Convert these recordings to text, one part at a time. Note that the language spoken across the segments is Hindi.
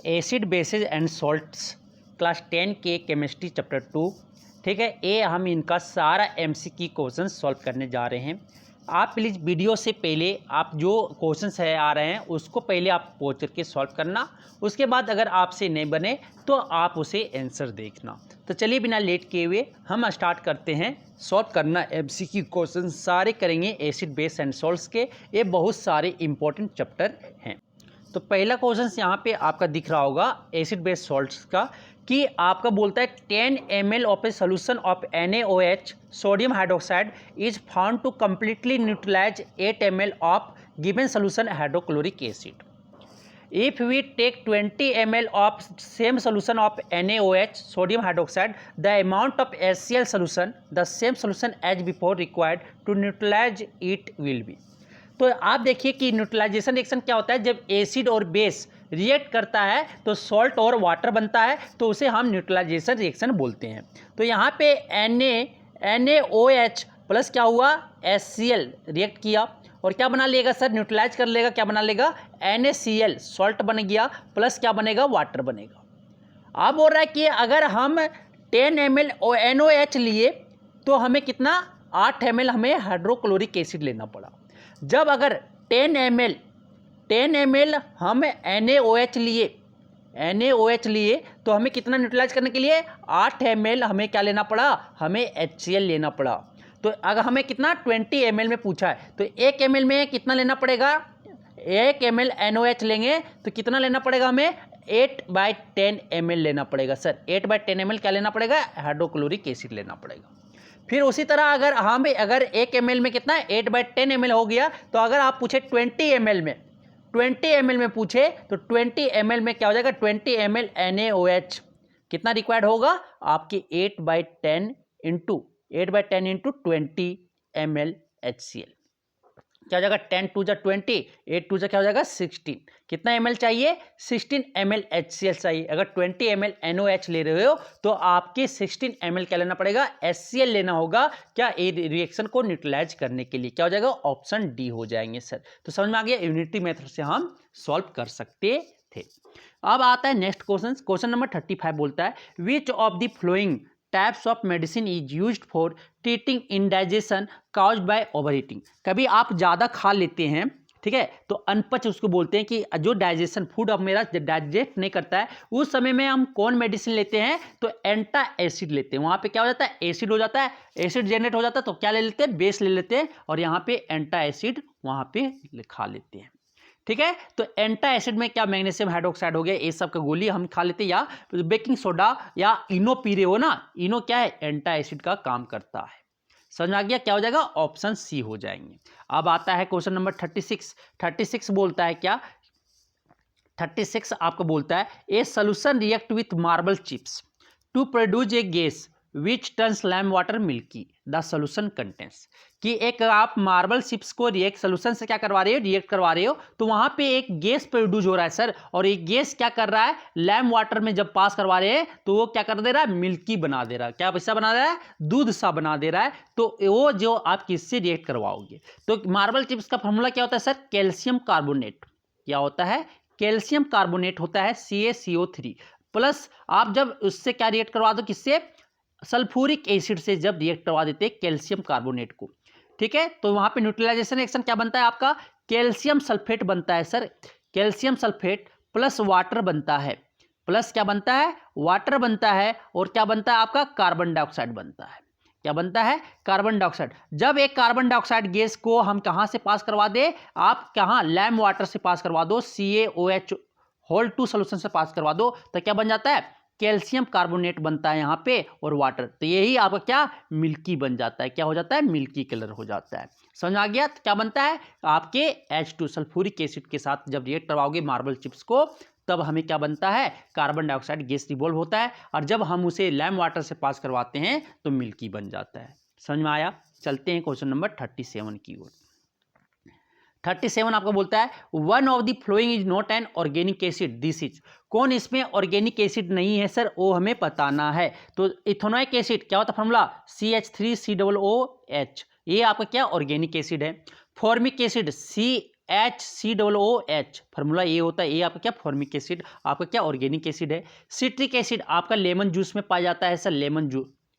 Acid basis and salts class 10 के केमिस्ट्री चैप्टर 2। ठीक है, ये हम इनका सारा एमसीक्यू क्वेश्चन सॉल्व करने जा रहे हैं। आप प्लीज़ वीडियो से पहले आप जो क्वेश्चंस है आ रहे हैं उसको पहले आप पहुँच करके सॉल्व करना, उसके बाद अगर आपसे नहीं बने तो आप उसे आंसर देखना। तो चलिए बिना लेट किए हुए हम स्टार्ट करते हैं सॉल्व करना एमसीक्यू क्वेश्चन। सारे करेंगे एसिड बेस एंड सॉल्ट्स के, ये बहुत सारे इंपॉर्टेंट चैप्टर हैं। तो पहला क्वेश्चन यहाँ पे आपका दिख रहा होगा एसिड बेस सॉल्ट्स का, कि आपका बोलता है 10 ml of a solution of NaOH sodium hydroxide is found to completely neutralize 8 ml of given solution hydrochloric acid. If we take 20 ml of same solution of NaOH sodium hydroxide, the amount of HCl solution, the same solution as before required to neutralize it will be। तो आप देखिए कि न्यूट्रलाइजेशन रिएक्शन क्या होता है, जब एसिड और बेस रिएक्ट करता है तो सॉल्ट और वाटर बनता है, तो उसे हम न्यूट्रलाइजेशन रिएक्शन बोलते हैं। तो यहाँ पे NaOH प्लस क्या हुआ HCl रिएक्ट किया और क्या बना लेगा सर, न्यूट्रलाइज कर लेगा, क्या बना लेगा NaCl सॉल्ट बन गया, प्लस क्या बनेगा वाटर बनेगा। अब बोल रहा है कि अगर हम 10 ml NaOH लिए तो हमें कितना 8 ml हमें हाइड्रोक्लोरिक एसिड लेना पड़ा। जब अगर 10 ml हम NaOH लिए तो हमें कितना न्यूट्रलाइज करने के लिए 8 ml हमें क्या लेना पड़ा, हमें HCl लेना पड़ा। तो अगर हमें कितना 20 ml में पूछा है तो 1 ml में कितना लेना पड़ेगा, 1 ml NaOH लेंगे तो कितना लेना पड़ेगा हमें 8/10 ml लेना पड़ेगा सर। 8/10 ml क्या लेना पड़ेगा, हाइड्रोक्लोरिक एसिड लेना पड़ेगा। फिर उसी तरह अगर हम 1 ml में कितना 8/10 ml हो गया, तो अगर आप पूछे 20 ml में पूछे तो 20 ml में क्या हो जाएगा, 20 ml NaOH कितना रिक्वायर्ड होगा आपकी 8/10 इंटू 20 ml HCl। क्या हो जाएगा 10 2 जा 20, 8 2 जा क्या हो जाएगा 16। कितना ml चाहिए, 16 ml HCl चाहिए। अगर 20 ml NaOH ले रहे हो तो आपके 16 ml क्या लेना पड़ेगा, HCl लेना होगा, क्या ए रिएक्शन को न्यूट्रलाइज करने के लिए। क्या हो जाएगा, ऑप्शन डी हो जाएंगे सर। तो समझ में आ गया, यूनिटी मेथड से हम सॉल्व कर सकते थे। अब आता है नेक्स्ट क्वेश्चन। क्वेश्चन नंबर 35 बोलता है which of the flowing types of medicine is used for treating indigestion caused bye overeating. कभी आप ज़्यादा खा लेते हैं, ठीक है, तो अनपच उसको बोलते हैं कि जो डाइजेशन फूड अब मेरा डाइजेस्ट नहीं करता है, उस समय में हम कौन मेडिसिन लेते हैं, तो एंटा एसिड लेते हैं। वहाँ पे क्या हो जाता है, एसिड हो जाता है, एसिड जनरेट हो जाता है, तो क्या ले लेते हैं, बेस ले लेते हैं और यहाँ पे एंटा एसिड वहाँ पे खा लेते हैं। ठीक है, तो एंटा एसिड में क्या मैग्नीशियम हाइड्रोक्साइड हो गया, ये सब का गोली हम खा लेते हैं, या बेकिंग सोडा या इनो पी रहे हो ना, इनो क्या है, एंटा एसिड का काम करता है। समझ में आ गया, क्या हो जाएगा, ऑप्शन सी हो जाएंगे। अब आता है क्वेश्चन नंबर 36 बोलता है क्या, 36 आपको बोलता है a solution react with marble chips to produce a gas which turns lime water milky the solution contents. कि एक आप मार्बल चिप्स को रिएक्ट सोल्यूशन से क्या करवा रहे हो, रिएक्ट करवा रहे हो, तो वहां पे एक गैस प्रोड्यूस हो रहा है सर, और ये गैस क्या कर रहा है, लैम वाटर में जब पास करवा रहे हैं तो वो क्या कर दे रहा है, मिल्की बना दे रहा है। क्या ऐसा बना दे रहा है, दूध सा बना दे रहा है। तो वो जो आप किससे रिएक्ट करवाओगे, तो मार्बल चिप्स का फॉर्मूला क्या होता है सर, कैल्शियम कार्बोनेट। क्या होता है, कैल्शियम कार्बोनेट होता है CaCO3 प्लस आप जब उससे क्या रिएक्ट करवा दो, किससे, सल्फ्यूरिक एसिड से जब रिएक्ट करवा देते हैं कैल्शियम कार्बोनेट को। ठीक है, तो वहां पे न्यूट्रलाइजेशन रिएक्शन क्या बनता है आपका, कैल्शियम सल्फेट बनता है sir, calcium sulphate plus water बनता है, प्लस क्या बनता है, वाटर बनता है, और क्या बनता है आपका, कार्बन डाइऑक्साइड बनता है। क्या बनता है, कार्बन डाइऑक्साइड। जब एक कार्बन डाइऑक्साइड गैस को हम कहां से पास करवा दे, आप कहां, लैम वाटर से पास करवा दो, CaOH होल 2 सोल्यूशन से पास करवा दो, तो क्या बन जाता है, कैल्शियम कार्बोनेट बनता है यहाँ पे, और वाटर, तो यही आपका क्या, मिल्की बन जाता है। क्या हो जाता है, मिल्की कलर हो जाता है। समझ आ गया, तो क्या बनता है आपके H2 सल्फ्यूरिक एसिड के साथ जब रिएक्ट करवाओगे मार्बल चिप्स को, तब हमें क्या बनता है, कार्बन डाइऑक्साइड गैस रिवॉल्व होता है, और जब हम उसे लैम वाटर से पास करवाते हैं तो मिल्की बन जाता है। समझ में आया, चलते हैं क्वेश्चन नंबर 37 की ओर। 37 आपको बोलता है one of the following is not an organic acid this is. कौन इसमें ऑर्गेनिक एसिड नहीं है सर, वो हमें बताना है। तो इथेनोइक एसिड क्या होता है फॉर्मूला, CH3COOH, ये आपका क्या ऑर्गेनिक एसिड है। फॉर्मिक एसिड HCOOH, फार्मूला ये होता है, ये आपका क्या फॉर्मिक एसिड, आपका क्या ऑर्गेनिक एसिड है। सिट्रिक एसिड आपका लेमन जूस में पाया जाता है सर,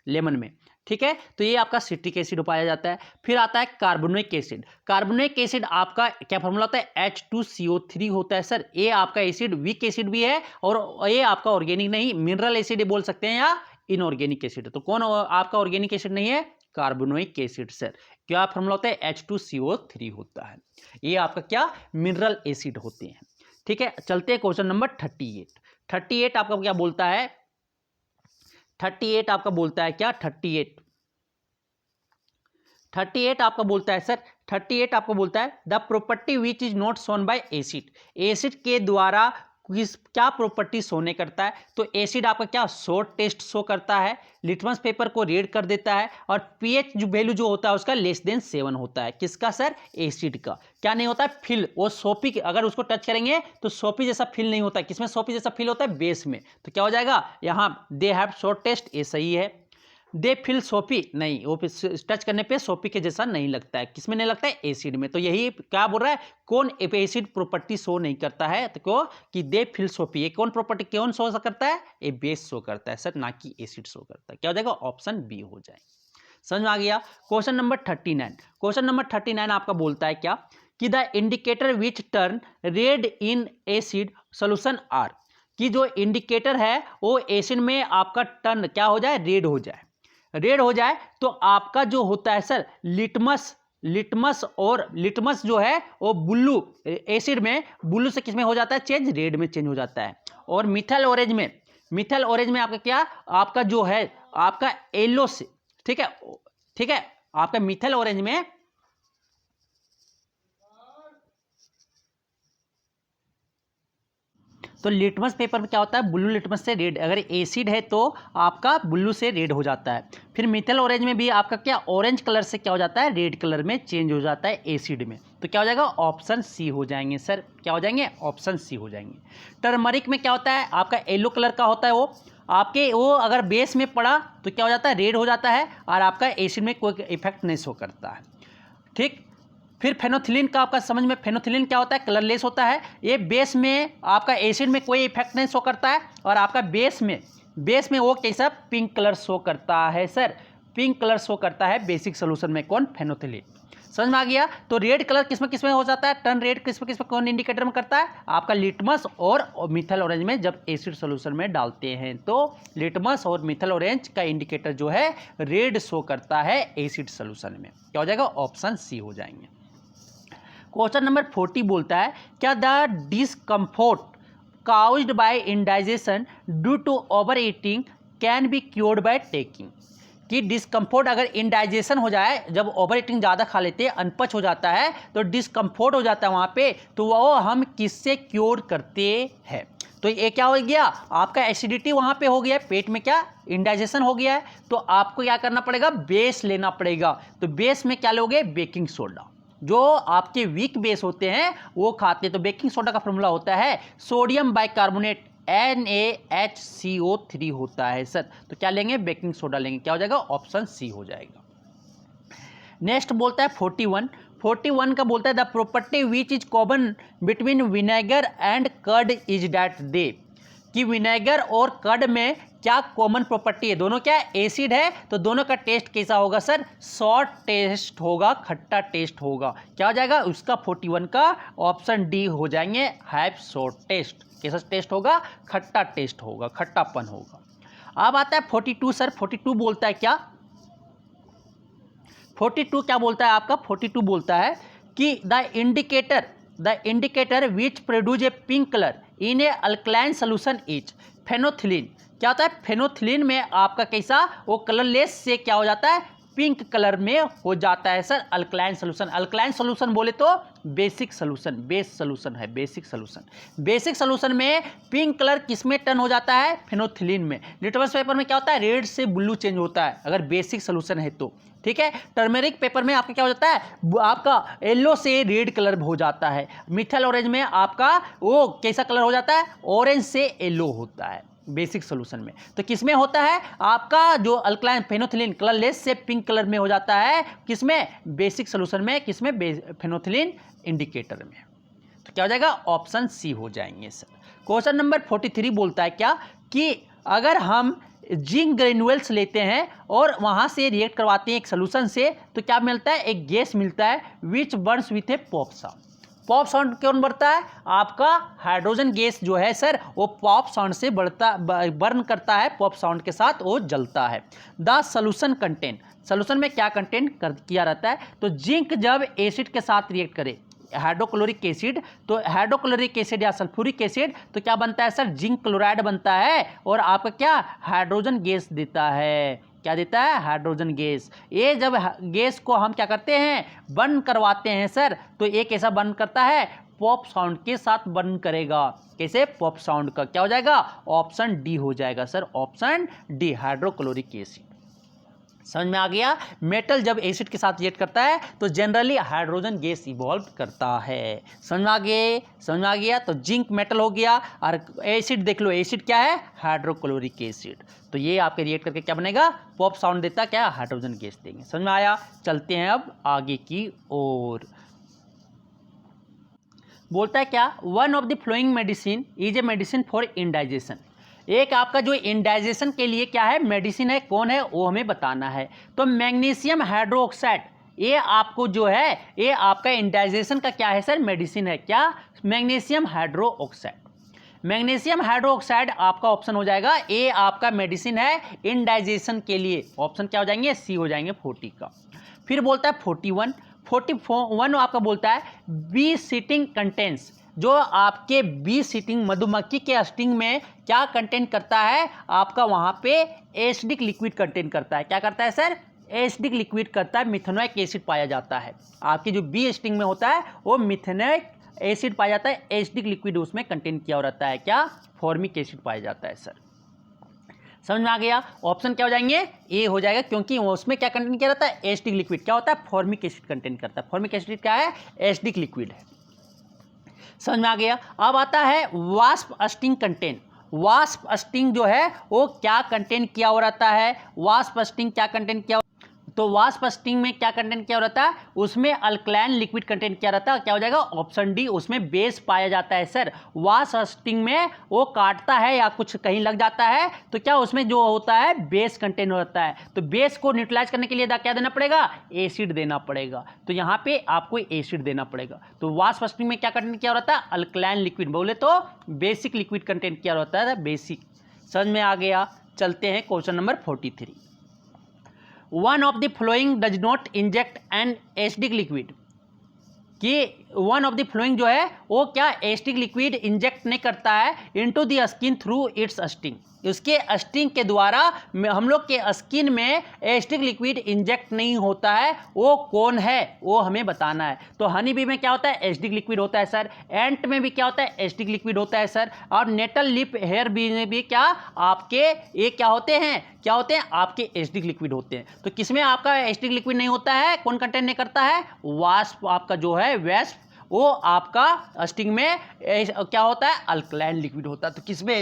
लेमन में, ठीक है, तो ये आपका सिट्रिक एसिड पाया जाता है। फिर आता है कार्बोनिक एसिड। कार्बोनिक एसिड आपका क्या फॉर्मूला होता है, H2CO3 होता है सर। ये आपका एसिड वीक एसिड भी है और ये आपका ऑर्गेनिक नहीं, मिनरल एसिड बोल सकते हैं या इनऑर्गेनिक एसिड। तो कौन आपका ऑर्गेनिक एसिड नहीं है, कार्बोनिक एसिड सर। क्या फॉर्मूला होता है, H2CO3 होता है। ये आपका क्या मिनरल एसिड होते हैं, ठीक है। चलते हैं क्वेश्चन नंबर 38 आपका क्या बोलता है, 38 आपका बोलता है क्या, 38 आपका बोलता है सर, 38 आपका बोलता है the property which is not shown by acid. Acid के द्वारा क्या प्रॉपर्टी शो नहीं करता है, तो एसिड आपका क्या शॉर्ट टेस्ट शो करता है, लिटमस पेपर को रेड कर देता है, और पीएच जो वैल्यू जो होता है उसका <7 होता है। किसका सर, एसिड का। क्या नहीं होता है, फिल, वो सोपी, अगर उसको टच करेंगे तो सोपी जैसा फिल नहीं होता है। किसमें सोपी जैसा फिल होता है, बेस में। तो क्या हो जाएगा यहाँ, दे हैव शॉर्ट टेस्ट, ये सही है। दे फिल सोपी, नहीं, वो टच करने पे सोपी के जैसा नहीं लगता है। किसमें नहीं लगता है, एसिड में। तो यही क्या बोल रहा है, कौन एसिड प्रॉपर्टी शो नहीं करता है, तो क्यों कि दे फिल सोपी, ये कौन प्रॉपर्टी कौन शो करता है, ये बेस शो करता है सर, ना कि एसिड शो करता है। क्या हो जाएगा, ऑप्शन बी हो जाएगा। समझ में आ गया। क्वेश्चन नंबर 39 आपका बोलता है क्या कि the indicator which turn red in acid solution are, कि जो इंडिकेटर है वो एसिड में आपका टर्न क्या हो जाए, रेड हो जाए तो आपका जो होता है सर लिटमस और लिटमस जो है वो ब्लू, एसिड में ब्लू से किस में हो जाता है चेंज, रेड में चेंज हो जाता है। और मिथाइल ऑरेंज में आपका क्या, आपका जो है आपका येलो से, ठीक है, आपका मिथाइल ऑरेंज में तो लिटमस पेपर में क्या होता है, ब्लू लिटमस से रेड, अगर एसिड है तो आपका ब्लू से रेड हो जाता है। फिर मिथाइल ऑरेंज में भी आपका क्या ऑरेंज कलर से क्या हो जाता है, रेड कलर में चेंज हो जाता है एसिड में। तो क्या हो जाएगा, ऑप्शन सी हो जाएंगे सर। क्या हो जाएंगे, ऑप्शन सी हो जाएंगे। टर्मरिक में क्या होता है, आपका येलो कलर का होता है, वो आपके वो अगर बेस में पड़ा तो क्या हो जाता है, रेड हो जाता है, और आपका एसिड में कोई इफेक्ट नहीं शो करता है, ठीक। फिर फेनोथिलीन का आपका समझ में, फेनोथिलीन क्या होता है, कलरलेस होता है। ये बेस में आपका एसिड में कोई इफेक्ट नहीं शो करता है, और आपका बेस में वो कैसा पिंक कलर शो करता है सर, पिंक कलर शो करता है बेसिक सोल्यूशन में। कौन, फेनोथिलीन। समझ में आ गया। तो रेड कलर किसमें हो जाता है, टर्न रेड किसमें कौन इंडिकेटर में करता है, आपका लिटमस और मिथाइल ऑरेंज में जब एसिड सोल्यूशन में डालते हैं तो लिटमस और मिथाइल ऑरेंज का इंडिकेटर जो है रेड शो करता है एसिड सोल्यूशन में। क्या हो जाएगा, ऑप्शन सी हो जाएंगे। क्वेश्चन नंबर 40 बोलता है क्या the discomfort caused by indigestion due to over eating can be cured by taking, कि डिस्कम्फोर्ट अगर इंडाइजेशन हो जाए, जब ओवर ईटिंग ज़्यादा खा लेते हैं, अनपच हो जाता है तो डिस्कम्फोर्ट हो जाता है वहाँ पे, तो वो हम किससे क्योर करते हैं। तो ये क्या हो गया, आपका एसिडिटी वहाँ पे हो गया, पेट में क्या इंडाइजेशन हो गया है, तो आपको क्या करना पड़ेगा, बेस लेना पड़ेगा। तो बेस में क्या लोगे, बेकिंग सोडा। जो आपके वीक बेस होते हैं वो खाते हैं। तो बेकिंग सोडा का फॉर्मूला होता है सोडियम बाइकार्बोनेट NaHCO3 होता है सर। तो क्या लेंगे, बेकिंग सोडा लेंगे। क्या हो जाएगा, ऑप्शन सी हो जाएगा। नेक्स्ट बोलता है 41 का बोलता है the property which is common between vinegar and curd is that they, कि विनेगर और कर्ड में क्या कॉमन प्रॉपर्टी है, दोनों क्या एसिड है, तो दोनों का टेस्ट कैसा होगा सर, सॉर्ट टेस्ट होगा, खट्टा टेस्ट होगा। क्या हो जाएगा उसका 41 का ऑप्शन डी हो जाएंगे, हैव सॉर्ट टेस्ट। कैसा टेस्ट होगा, खट्टा टेस्ट होगा, खट्टापन होगा। अब आता है 42 सर। 42 बोलता है क्या, 42 क्या बोलता है आपका, 42 बोलता है कि the indicator which produce a pink colour in a alkaline solution is phenolphthalein. क्या होता है, फेनोथिलीन में आपका कैसा वो कलरलेस से क्या हो जाता है, पिंक कलर में हो जाता है sir alkaline solution. Alkaline solution बोले तो बेसिक सोल्यूशन, बेस सोल्यूशन है, बेसिक सोल्यूशन में पिंक कलर किसमें टर्न हो जाता है, फेनोथिलीन में। लिटमस पेपर में क्या होता है, रेड से ब्लू चेंज होता है अगर बेसिक सोल्यूशन है तो, ठीक है। टर्मेरिक पेपर में आपका क्या हो जाता है, आपका येलो से रेड कलर हो जाता है। मिथाइल ऑरेंज में आपका वो कैसा कलर हो जाता है, ऑरेंज से येलो होता है। बेसिक सोल्यूशन में। तो किसमें होता है आपका जो अल्कलाइन फेनोथिलीन कलरलेस से पिंक कलर में हो जाता है, किसमें बेसिक सोल्यूशन में, किसमें फेनोथिलीन इंडिकेटर में। तो क्या हो जाएगा ऑप्शन सी हो जाएंगे सर। क्वेश्चन नंबर 43 बोलता है क्या कि अगर हम जिंक ग्रेन्यूल्स लेते हैं और वहां से रिएक्ट करवाते हैं एक सोल्यूशन से, तो क्या मिलता है, एक गैस मिलता है which burns with a pop sound. Pop sound क्यों बढ़ता है, आपका हाइड्रोजन गैस जो है सर वो पॉप साउंड से बर्न करता है, पॉप साउंड के साथ वो जलता है। द सोल्यूशन कंटेन, सोल्यूशन में क्या कंटेंट किया रहता है, तो जिंक जब एसिड के साथ रिएक्ट करे, हाइड्रोक्लोरिक एसिड, तो हाइड्रोक्लोरिक एसिड या सल्फ्यूरिक एसिड, तो क्या बनता है सर, जिंक क्लोराइड बनता है और आपका क्या हाइड्रोजन गैस देता है, क्या देता है, हाइड्रोजन गैस। ये जब गैस को हम क्या करते हैं, बर्न करवाते हैं सर, तो ये कैसा बर्न करता है, पॉप साउंड के साथ बर्न करेगा। कैसे, पॉप साउंड का। क्या हो जाएगा, ऑप्शन डी हो जाएगा sir, option D hydrochloric acid. समझ में आ गया। मेटल जब एसिड के साथ रिएक्ट करता है तो जनरली हाइड्रोजन गैस इवॉल्व करता है। समझ में आ गया, समझ में आ गया। तो जिंक मेटल हो गया और एसिड देख लो, एसिड क्या है, हाइड्रोक्लोरिक एसिड। तो ये आपके रिएक्ट करके क्या बनेगा, पॉप साउंड देता, क्या हाइड्रोजन गैस देंगे। समझ में आया। चलते हैं अब आगे की ओर। बोलता है क्या, one of the flowing medicine is a medicine for indigestion. एक आपका जो इंडाइजेशन के लिए क्या है, मेडिसिन है, कौन है वो हमें बताना है। तो मैग्नीशियम हाइड्रोक्साइड, ये आपको जो है ये आपका इंडाइजेशन का क्या है सर, मेडिसिन है। क्या, मैग्नीशियम हाइड्रोक्साइड। मैग्नीशियम हाइड्रोक्साइड आपका ऑप्शन हो जाएगा, ये आपका मेडिसिन है इंडाइजेशन के लिए। ऑप्शन क्या हो जाएंगे, सी हो जाएंगे 40 का। फिर बोलता है 41 आपका बोलता है बी सीटिंग कंटेंट्स, जो आपके बी सीटिंग मधुमक्खी के स्टिंग में क्या कंटेंट करता है, आपका वहां पे एसिडिक लिक्विड कंटेंट करता है। क्या करता है सर, एसिडिक लिक्विड करता है, मिथेनोइक एसिड पाया जाता है। आपकी जो बी स्टिंग में होता है वो मिथेनोइक एसिड पाया जाता है, एसिडिक लिक्विड उसमें कंटेंट किया रहता है। क्या, फॉर्मिक एसिड पाया जाता है सर। समझ में आ गया। ऑप्शन क्या हो जाएंगे, ए हो जाएगा, क्योंकि उसमें क्या कंटेंट किया रहता है, एसिडिक लिक्विड। क्या होता है, फॉर्मिक एसिड कंटेंट करता है। फॉर्मिक एसिड क्या है, एसिडिक लिक्विड है। समझ में आ गया। अब आता है wasp sting content. Wasp sting जो है वो क्या कंटेंट किया हो रहता है, वास्प स्टिंग क्या कंटेंट किया, तो वास्प स्टिंग में क्या कंटेंट क्या रहता है, उसमें अल्कलाइन लिक्विड कंटेंट क्या रहता है, क्या हो जाएगा, ऑप्शन डी, उसमें बेस पाया जाता है सर। वास्प स्टिंग में वो काटता है या कुछ कहीं लग जाता है तो क्या उसमें जो होता है बेस कंटेंट होता है। तो बेस को न्यूट्रलाइज करने के लिए क्या देना पड़ेगा, एसिड देना पड़ेगा। तो यहाँ पे आपको एसिड देना पड़ेगा। तो वास्प स्टिंग में क्या कंटेंट क्या रहता है, अल्कलाइन लिक्विड, बोले तो बेसिक लिक्विड कंटेंट क्या रहता है, बेसिक। समझ में आ गया। चलते हैं question number 43। One of the flowing does not inject an acidic liquid, कि वन ऑफ द फ्लोइंग जो है वो क्या एसिडिक लिक्विड इंजेक्ट नहीं करता है into the skin through it's sting. उसके स्टिंग के द्वारा हम लोग के स्किन में एसिडिक लिक्विड इंजेक्ट नहीं होता है, वो कौन है वो हमें बताना है। तो हनी बी में क्या होता है, एसिडिक लिक्विड होता है सर। एंट में भी क्या होता है, एसिडिक लिक्विड होता है सर। और नेटल लिप हेयर बी में भी क्या आपके ये क्या होते हैं, क्या होते हैं, आपके एसिडिक लिक्विड होते हैं। तो किसमें आपका एसिडिक लिक्विड नहीं होता है, कौन कंटेंट नहीं करता है, वास्प आपका जो है वेस्प, वो आपका स्टिंग में क्या होता है, अल्कलाइन लिक्विड होता है। तो किसमें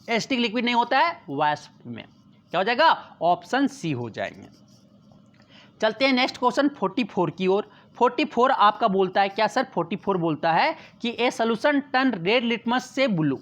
एसिडिक लिक्विड नहीं होता है, वास्प में। क्या हो जाएगा, ऑप्शन सी हो जाएंगे। चलते हैं नेक्स्ट क्वेश्चन 44 की ओर। 44 आपका बोलता है क्या सर, 44 बोलता है कि a solution turn red litmus से ब्लू,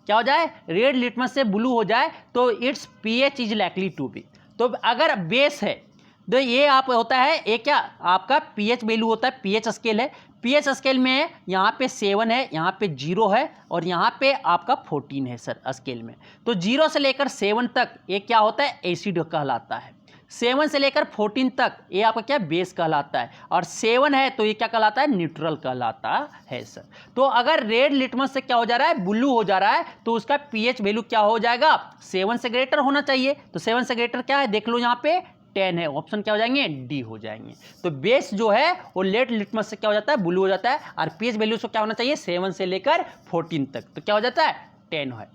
क्या हो जाए, रेड लिटमस से ब्लू हो जाए तो it's pH is likely to be. तो अगर बेस है तो ये आप होता है, ये क्या आपका पीएच वैल्यू होता है, पीएच स्केल है। पीएच स्केल में यहाँ पे 7 है, यहाँ पे 0 है और यहाँ पे आपका 14 है सर स्केल में। तो 0 से लेकर 7 तक ये क्या होता है, एसिड कहलाता है। 7 से लेकर 14 तक ये आपका क्या बेस कहलाता है, और 7 है तो ये क्या कहलाता है, न्यूट्रल कहलाता है सर। तो अगर रेड लिटमस से क्या हो जा रहा है, ब्लू हो जा रहा है, तो उसका पीएच वैल्यू क्या हो जाएगा, 7 से ग्रेटर होना चाहिए। तो 7 से ग्रेटर क्या है, देख लो यहाँ पे 10 है, ऑप्शन क्या हो जाएंगे, डी हो जाएंगे। तो बेस जो है वो रेड लिटमस से क्या हो जाता है, ब्लू हो जाता है, और पीएच वैल्यू से क्या होना चाहिए, 7 से लेकर 14 तक, तो क्या हो जाता है, 10 है।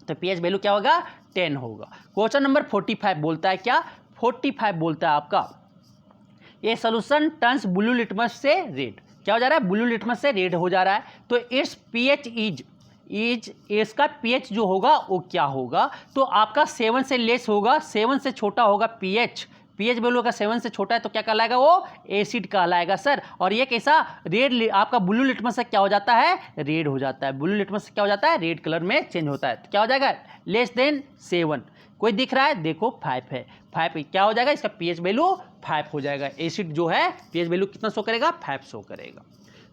तो पीएच वैल्यू क्या होगा, 10 होगा। क्वेश्चन नंबर 45 बोलता है क्या, 45 बोलता है आपका ये सोल्यूशन टर्न्स ब्लू लिटमस से रेड, क्या हो जा रहा है, ब्लू लिटमस से रेड हो जा रहा है। तो इट्स पीएच इज इज इसका पीएच जो होगा वो क्या होगा, तो आपका 7 से लेस होगा, 7 से छोटा होगा पीएच, पीएच वैल्यू अगर 7 से छोटा है तो क्या कहलाएगा, वो एसिड कहलाएगा सर। और ये कैसा रेड, आपका ब्लू लिटमस से क्या हो जाता है, रेड हो जाता है, ब्लू लिटमस से क्या हो जाता है, रेड कलर में चेंज होता है। तो क्या हो जाएगा, लेस देन 7। कोई दिख रहा है, देखो 5 है, 5 क्या हो जाएगा, इसका पीएच वैल्यू 5 हो जाएगा। एसिड जो है पीएच वैल्यू कितना शो करेगा, 5 शो करेगा।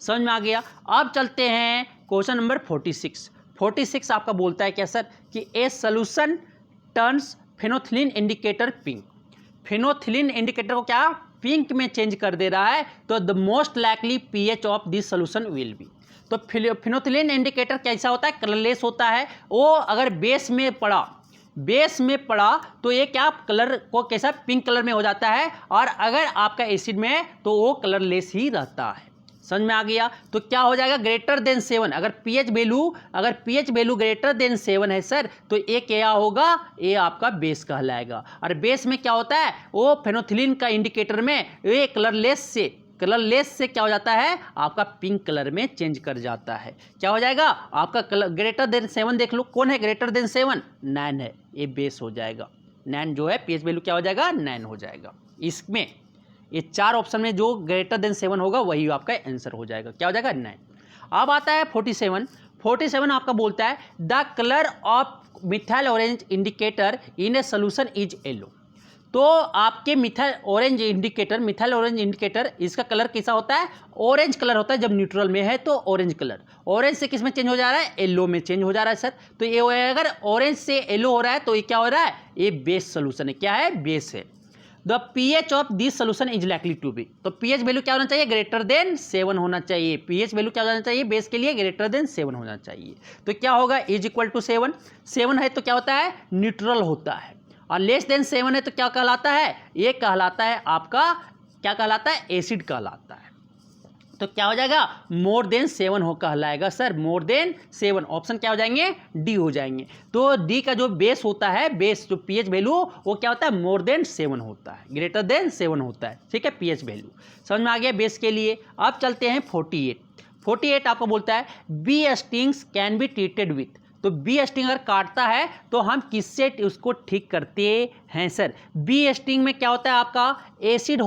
समझ में आ गया। अब चलते हैं क्वेश्चन नंबर 46। 46 आपका बोलता है क्या सर, कि a solution turns phenolphthalein indicator pink. Phenolphthalein indicator को क्या पिंक में चेंज कर दे रहा है, तो the most likely pH of this solution will be. तो फेनोथिलीन इंडिकेटर कैसा होता है, कलरलेस होता है। वो अगर बेस में पड़ा तो ये क्या कलर को कैसा पिंक कलर में हो जाता है, और अगर आपका एसिड में है तो वो कलरलेस ही रहता है। समझ में आ गया। तो क्या हो जाएगा, ग्रेटर देन 7। अगर पीएच वैल्यू ग्रेटर देन 7 है सर, तो ये क्या होगा, ये आपका बेस कहलाएगा। और बेस में क्या होता है, वो फेनोथिलीन का इंडिकेटर में ये कलरलेस से क्या हो जाता है, आपका पिंक कलर में चेंज कर जाता है। क्या हो जाएगा, आपका कलर ग्रेटर देन 7 देख लो, कौन है ग्रेटर देन 7, 9 है, ये बेस हो जाएगा। 9 जो है पीएच वैल्यू क्या हो जाएगा, 9 हो जाएगा। इसमें ये 4 ऑप्शन में जो ग्रेटर देन 7 होगा वही आपका आंसर हो जाएगा। क्या हो जाएगा, 9। अब आता है 47 आपका बोलता है the colour of methyl orange indicator in a solution is yellow. तो आपके मिथाइल ऑरेंज इंडिकेटर इसका कलर कैसा होता है, ऑरेंज कलर होता है। जब न्यूट्रल में है तो ऑरेंज कलर, ऑरेंज से किस में चेंज हो जा रहा है, येलो में चेंज हो जा रहा है सर। तो ये अगर ऑरेंज से येलो हो रहा है तो ये क्या हो रहा है, ये बेस सोल्यूशन है। क्या है, बेस है। The pH of this solution is likely to be. तो पीएच वैल्यू क्या होना चाहिए, ग्रेटर देन 7 होना चाहिए। पीएच वैल्यू क्या होना चाहिए, बेस के लिए ग्रेटर देन 7 होना चाहिए। तो क्या होगा, इज इक्वल टू 7 है तो क्या होता है, न्यूट्रल होता है। और लेस देन 7 है तो क्या कहलाता है, ये कहलाता है आपका, क्या कहलाता है, एसिड कहलाता है। तो क्या हो जाएगा, मोर देन 7 हो कहलाएगा सर, मोर देन 7। ऑप्शन क्या हो जाएंगे, डी हो जाएंगे। तो डी का जो बेस होता है, बेस जो पीएच वैल्यू वो क्या होता है, मोर देन 7 होता है, ग्रेटर देन 7 होता है। ठीक है, पीएच वैल्यू समझ में आ गया बेस के लिए। अब चलते हैं 48 आपको बोलता है bee stings can be treated with. तो बी स्टिंग अगर काटता है तो हम किससे उसको ठीक करते हैं सर, बी स्टिंग में क्या होता है, आपका एसिड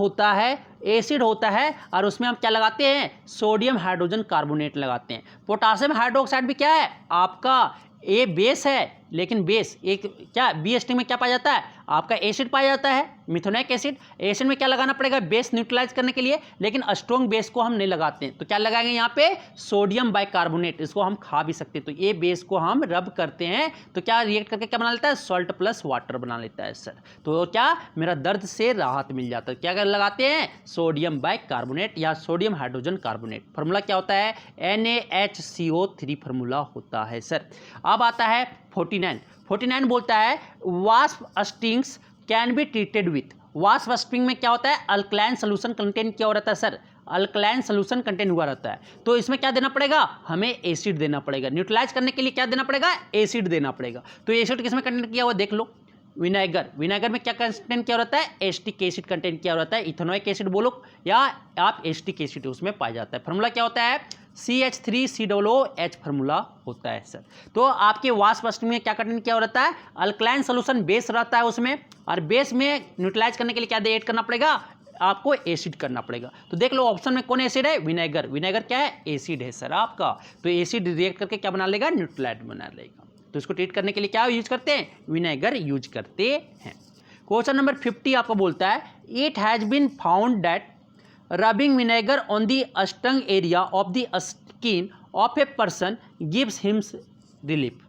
होता है और उसमें हम क्या लगाते हैं, सोडियम हाइड्रोजन कार्बोनेट लगाते हैं। पोटासियम हाइड्रोक्साइड भी क्या है आपका, ये बेस है, लेकिन बेस एक क्या बी स्टिंग में क्या पाया जाता है, आपका एसिड पाया जाता है, मिथोनिक एसिड। एसिड में क्या लगाना पड़ेगा, बेस न्यूट्रलाइज करने के लिए, लेकिन स्ट्रॉन्ग बेस को हम नहीं लगाते हैं। तो क्या लगाएंगे यहाँ पे, सोडियम बाइकार्बोनेट। इसको हम खा भी सकते हैं। तो ये बेस को हम रब करते हैं तो क्या रिएक्ट करके क्या बना लेता है, सॉल्ट प्लस वाटर बना लेता है सर। तो क्या मेरा दर्द से राहत मिल जाता है। क्या लगाते हैं, सोडियम बाइकार्बोनेट या सोडियम हाइड्रोजन कार्बोनेट। फार्मूला क्या होता है, NaHCO3 फार्मूला होता है सर। अब आता है 49 बोलता है wasp stings can be treated with. Wasp sting में क्या होता है, अल्कलाइन सोल्यूशन कंटेंट क्या हो रहता है सर, अल्कलाइन सोल्यूशन कंटेंट हुआ रहता है। तो इसमें क्या देना पड़ेगा, हमें एसिड देना पड़ेगा। न्यूट्रलाइज करने के लिए क्या देना पड़ेगा, एसिड देना पड़ेगा। तो एसिड किसमें कंटेंट किया हुआ देख लो, विनेगर में क्या कंटेंट क्या रहता है, एसिटिक एसिड कंटेंट क्या रहता है, इथेनोइक एसिड बोलो या आप एसिटिक एसिड उसमें पाया जाता है। फार्मूला क्या होता है, CH3COOH फार्मूला होता है सर। तो आपके वास्प स्टिंग में क्या कंटेंट क्या रहता है, अल्कलाइन सोल्यूशन बेस रहता है उसमें, और बेस में न्यूट्रलाइज करने के लिए क्या ऐड करना पड़ेगा, आपको एसिड करना पड़ेगा। तो देख लो ऑप्शन में कौन एसिड है, विनेगर क्या है, एसिड है सर आपका। तो एसिड रिएक्ट करके क्या बना लेगा, न्यूट्रलाइज बना लेगा। तो इसको ट्रीट करने के लिए क्या यूज करते हैं, विनेगर यूज करते हैं। क्वेश्चन नंबर 50 आपको बोलता है it has been found that rubbing vinegar on the stung area of the skin of a person gives him relief.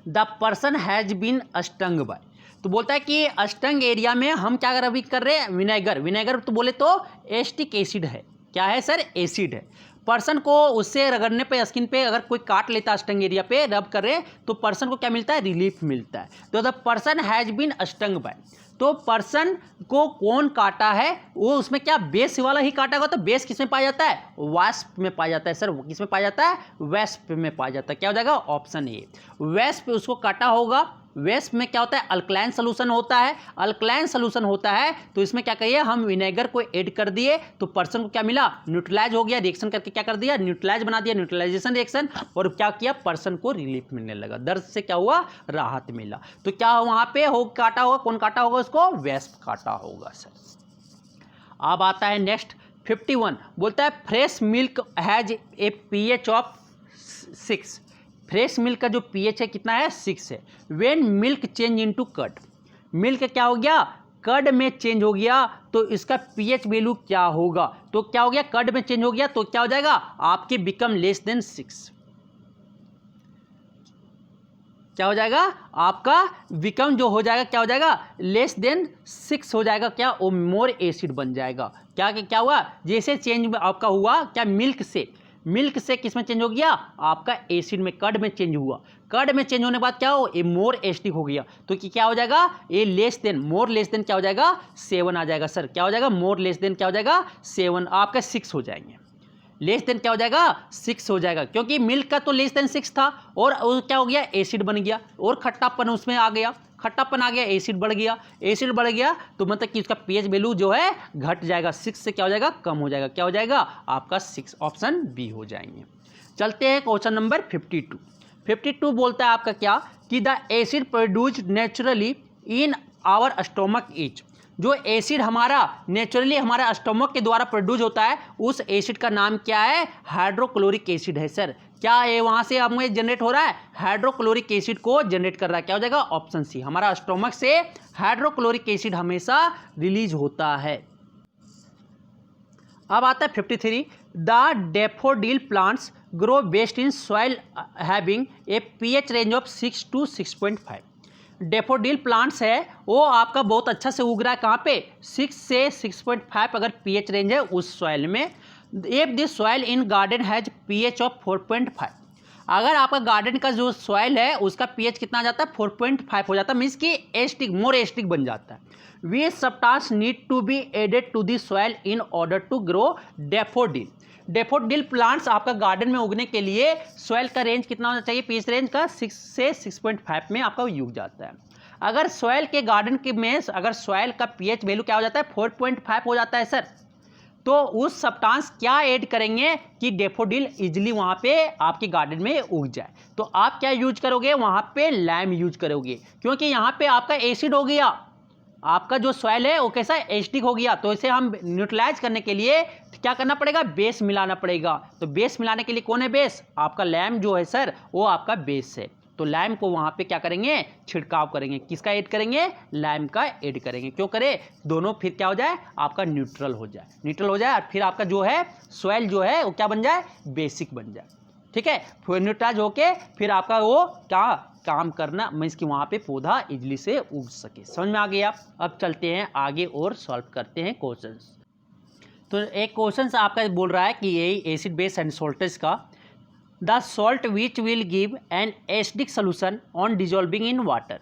The person has been stung by. तो बोलता है कि स्टंग एरिया में हम क्या रबिंग कर रहे हैं, विनेगर तो बोले तो एसिटिक एसिड है। क्या है सर, एसिड है। पर्सन को उससे रगड़ने पे स्किन पे अगर कोई काट लेता है, स्टंग एरिया पे रब कर रहे तो पर्सन को क्या मिलता है, रिलीफ मिलता है। तो the person has been stung by. तो पर्सन को कौन काटा है, वो उसमें क्या बेस वाला ही काटा होगा। तो बेस किस में पाया जाता है, वास्प में पाया जाता है सर। किस में पाया जाता है, वेस्प में पाया जाता है। क्या हो जाएगा, ऑप्शन ए, वेस्प उसको काटा होगा। वेस्प में क्या होता है, अल्कलाइन सोल्यूशन होता है। अल्कलाइन सोल्यूशन होता है तो इसमें क्या करिए, हम विनेगर को ऐड कर दिए तो पर्सन को क्या मिला, न्यूट्रलाइज हो गया, रिएक्शन करके क्या कर दिया, न्यूट्रलाइज बना दिया, न्यूट्रलाइजेशन रिएक्शन, और क्या किया, पर्सन को रिलीफ मिलने लगा, दर्द से क्या हुआ, राहत मिला। तो क्या वहां पे हो काटा होगा, कौन काटा होगा उसको, वेस्प काटा होगा सर। अब आता है नेक्स्ट 51, बोलता है fresh milk has a pH of 6। Fresh milk का जो पीएच है कितना है, 6 है। When milk change into curd, milk क्या हो गया, कर्ड में चेंज हो गया, तो इसका पीएच वैल्यू क्या होगा, तो क्या हो गया, कर्ड में चेंज हो गया तो क्या हो जाएगा, आपके बिकम लेस देन 6। क्या हो जाएगा, आपका बिकम जो हो जाएगा, क्या हो जाएगा, लेस देन 6 हो जाएगा, क्या, वो मोर एसिड बन जाएगा। क्या हुआ, जैसे चेंज आपका हुआ, क्या मिल्क से किस में चेंज हो गया, आपका एसिड में, कर्ड में चेंज हुआ। कर्ड में चेंज होने के बाद क्या हो, ये मोर एसिडिक हो गया, तो क्या हो जाएगा, ये less than, more less than क्या हो जाएगा, 7 आ जाएगा सर। क्या हो जाएगा, मोर लेस देन क्या हो जाएगा, 7, आपका 6 हो जाएंगे। लेस देन क्या हो जाएगा, 6 हो जाएगा, क्योंकि मिल्क का तो लेस देन 6 था, और क्या हो गया, एसिड बन गया, और खट्टापन उसमें आ गया, खट्टापन आ गया, एसिड बढ़ गया, एसिड बढ़ गया तो मतलब कि उसका पीएच वैल्यू जो है घट जाएगा, 6 से क्या हो जाएगा, कम हो जाएगा। क्या हो जाएगा, आपका 6, ऑप्शन बी हो जाएंगे। चलते हैं क्वेश्चन नंबर 52। 52 बोलता है आपका क्या, कि the acid produced naturally in our stomach is, जो एसिड हमारा नेचुरली हमारा स्टोमक के द्वारा प्रोड्यूस होता है, उस एसिड का नाम क्या है, हाइड्रोक्लोरिक एसिड है सर। क्या है, वहां से हमें जनरेट हो रहा है, हाइड्रोक्लोरिक एसिड को जनरेट कर रहा है। क्या हो जाएगा, ऑप्शन सी, हमारा स्टोमक से हाइड्रोक्लोरिक एसिड हमेशा रिलीज होता है। अब आता है 53, the daffodil plants grow best in soil having a pH range of 6 to 6.5। Daffodil plants है वो आपका बहुत अच्छा से उग रहा है, कहाँ पे, 6 से 6.5 अगर पीएच रेंज है उस सॉइल में। If this soil in garden has pH of 4.5, अगर आपका गार्डन का जो सॉइल है उसका पीएच कितना आ जाता है, 4.5 हो जाता है, मीन्स कि एसिडिक, मोर एसिडिक बन जाता है। We substance need to be added to the soil in order to grow daffodil. Daffodil plants आपका गार्डन में उगने के लिए सॉइल का रेंज कितना होना चाहिए, पीएच रेंज का 6 से 6.5 में आपका उग जाता है। अगर सॉइल के गार्डन के में अगर सॉइल का पीएच वैल्यू क्या हो जाता है, 4.5 हो जाता है सर, तो उस सब्सटेंस क्या ऐड करेंगे कि डैफोडिल इजीली वहाँ पे आपके गार्डन में उग जाए, तो आप क्या यूज करोगे, वहाँ पे लाइम यूज करोगे, क्योंकि यहाँ पे आपका एसिड हो गया, आपका जो सॉइल है वो कैसा एसिडिक हो गया, तो इसे हम न्यूट्रलाइज करने के लिए क्या करना पड़ेगा, बेस मिलाना पड़ेगा। तो बेस मिलाने के लिए कौन है बेस, आपका लाइम जो है सर वो आपका बेस है, तो लाइम को वहाँ पे क्या करेंगे, छिड़काव करेंगे, किसका ऐड करेंगे, लाइम का ऐड करेंगे। क्यों करें, दोनों फिर क्या हो जाए, आपका न्यूट्रल हो जाए, और फिर आपका जो है सॉइल जो है वो क्या बन जाए, बेसिक बन जाए। ठीक है, फिर न्यूट्रलाइज होके फिर आपका वो क्या काम करना, मीन्स कि वहाँ पे पौधा इजली से उग सके। समझ में आ गया। अब चलते हैं आगे और सॉल्व करते हैं क्वेश्चंस। तो एक क्वेश्चन आपका बोल रहा है कि यही एसिड बेस एंड सोल्टेज का, the salt which will give an acidic solution on dissolving in water.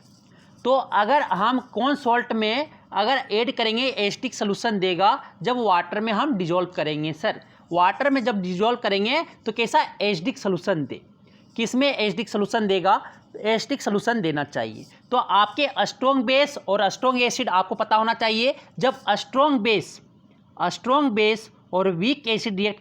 तो अगर हम कौन सॉल्ट में अगर ऐड करेंगे एसिडिक सोल्यूशन देगा, जब वाटर में हम डिजोल्व करेंगे सर, वाटर में जब डिजोल्व करेंगे तो कैसा एसिडिक सोल्यूशन दे, किसमें एसिडिक सोल्यूशन देगा, एसिडिक सोल्यूशन देना चाहिए। तो आपके स्ट्रॉन्ग बेस और स्ट्रॉन्ग एसिड आपको पता होना चाहिए। जब स्ट्रॉन्ग बेस और वीक एसिड रिएक्ट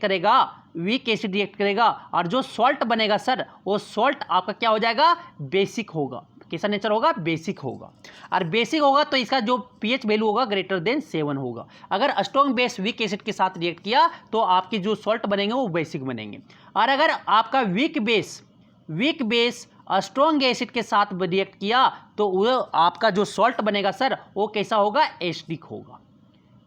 करेगा, और जो सॉल्ट बनेगा सर वो सॉल्ट आपका क्या हो जाएगा, बेसिक होगा। कैसा नेचर होगा, बेसिक होगा, और बेसिक होगा तो इसका जो पीएच वैल्यू होगा ग्रेटर देन 7 होगा। अगर स्ट्रॉन्ग बेस वीक एसिड के साथ रिएक्ट किया तो आपके जो सॉल्ट बनेंगे वो बेसिक बनेंगे, और अगर आपका वीक बेस स्ट्रॉन्ग एसिड के साथ रिएक्ट किया तो वो आपका जो सॉल्ट बनेगा सर वो कैसा होगा, एसिडिक होगा।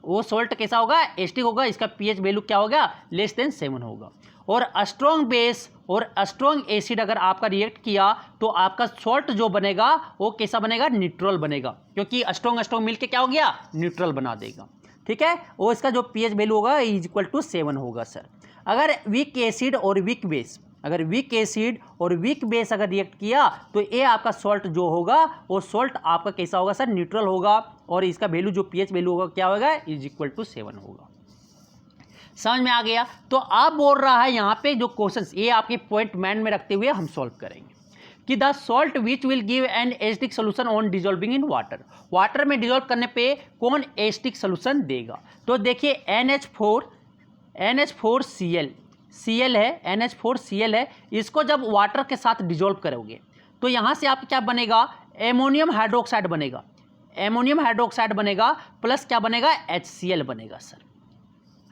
वो सॉल्ट कैसा होगा, एसिडिक होगा, इसका पीएच वैल्यू क्या होगा, लेस देन 7 होगा। और स्ट्रॉन्ग बेस और स्ट्रॉन्ग एसिड अगर आपका रिएक्ट किया तो आपका सॉल्ट जो बनेगा वो कैसा बनेगा, न्यूट्रल बनेगा, क्योंकि स्ट्रॉन्ग मिलके क्या हो गया, न्यूट्रल बना देगा। ठीक है, वो इसका जो पीएच वैल्यू होगा इज इक्वल टू 7 होगा सर। अगर वीक एसिड और वीक बेस अगर रिएक्ट किया तो ये आपका सॉल्ट जो होगा वो सॉल्ट आपका कैसा होगा सर, न्यूट्रल होगा, और इसका वैल्यू जो पीएच वैल्यू होगा क्या होगा, इज इक्वल टू 7 होगा। समझ में आ गया। तो आप बोल रहा है यहाँ पे जो क्वेश्चंस ये आपके पॉइंट माइंड में रखते हुए हम सॉल्व करेंगे। कि the salt which will give an acidic solution on dissolving in water, water में डिजोल्व करने पे कौन एसिडिक सोल्यूशन देगा। तो देखिए NH4Cl है, NH4Cl है, इसको जब वाटर के साथ डिजोल्व करोगे तो यहाँ से आप क्या बनेगा, एमोनियम हाइड्रोक्साइड बनेगा, एमोनियम हाइड्रोक्साइड बनेगा प्लस क्या बनेगा, HCl बनेगा। सर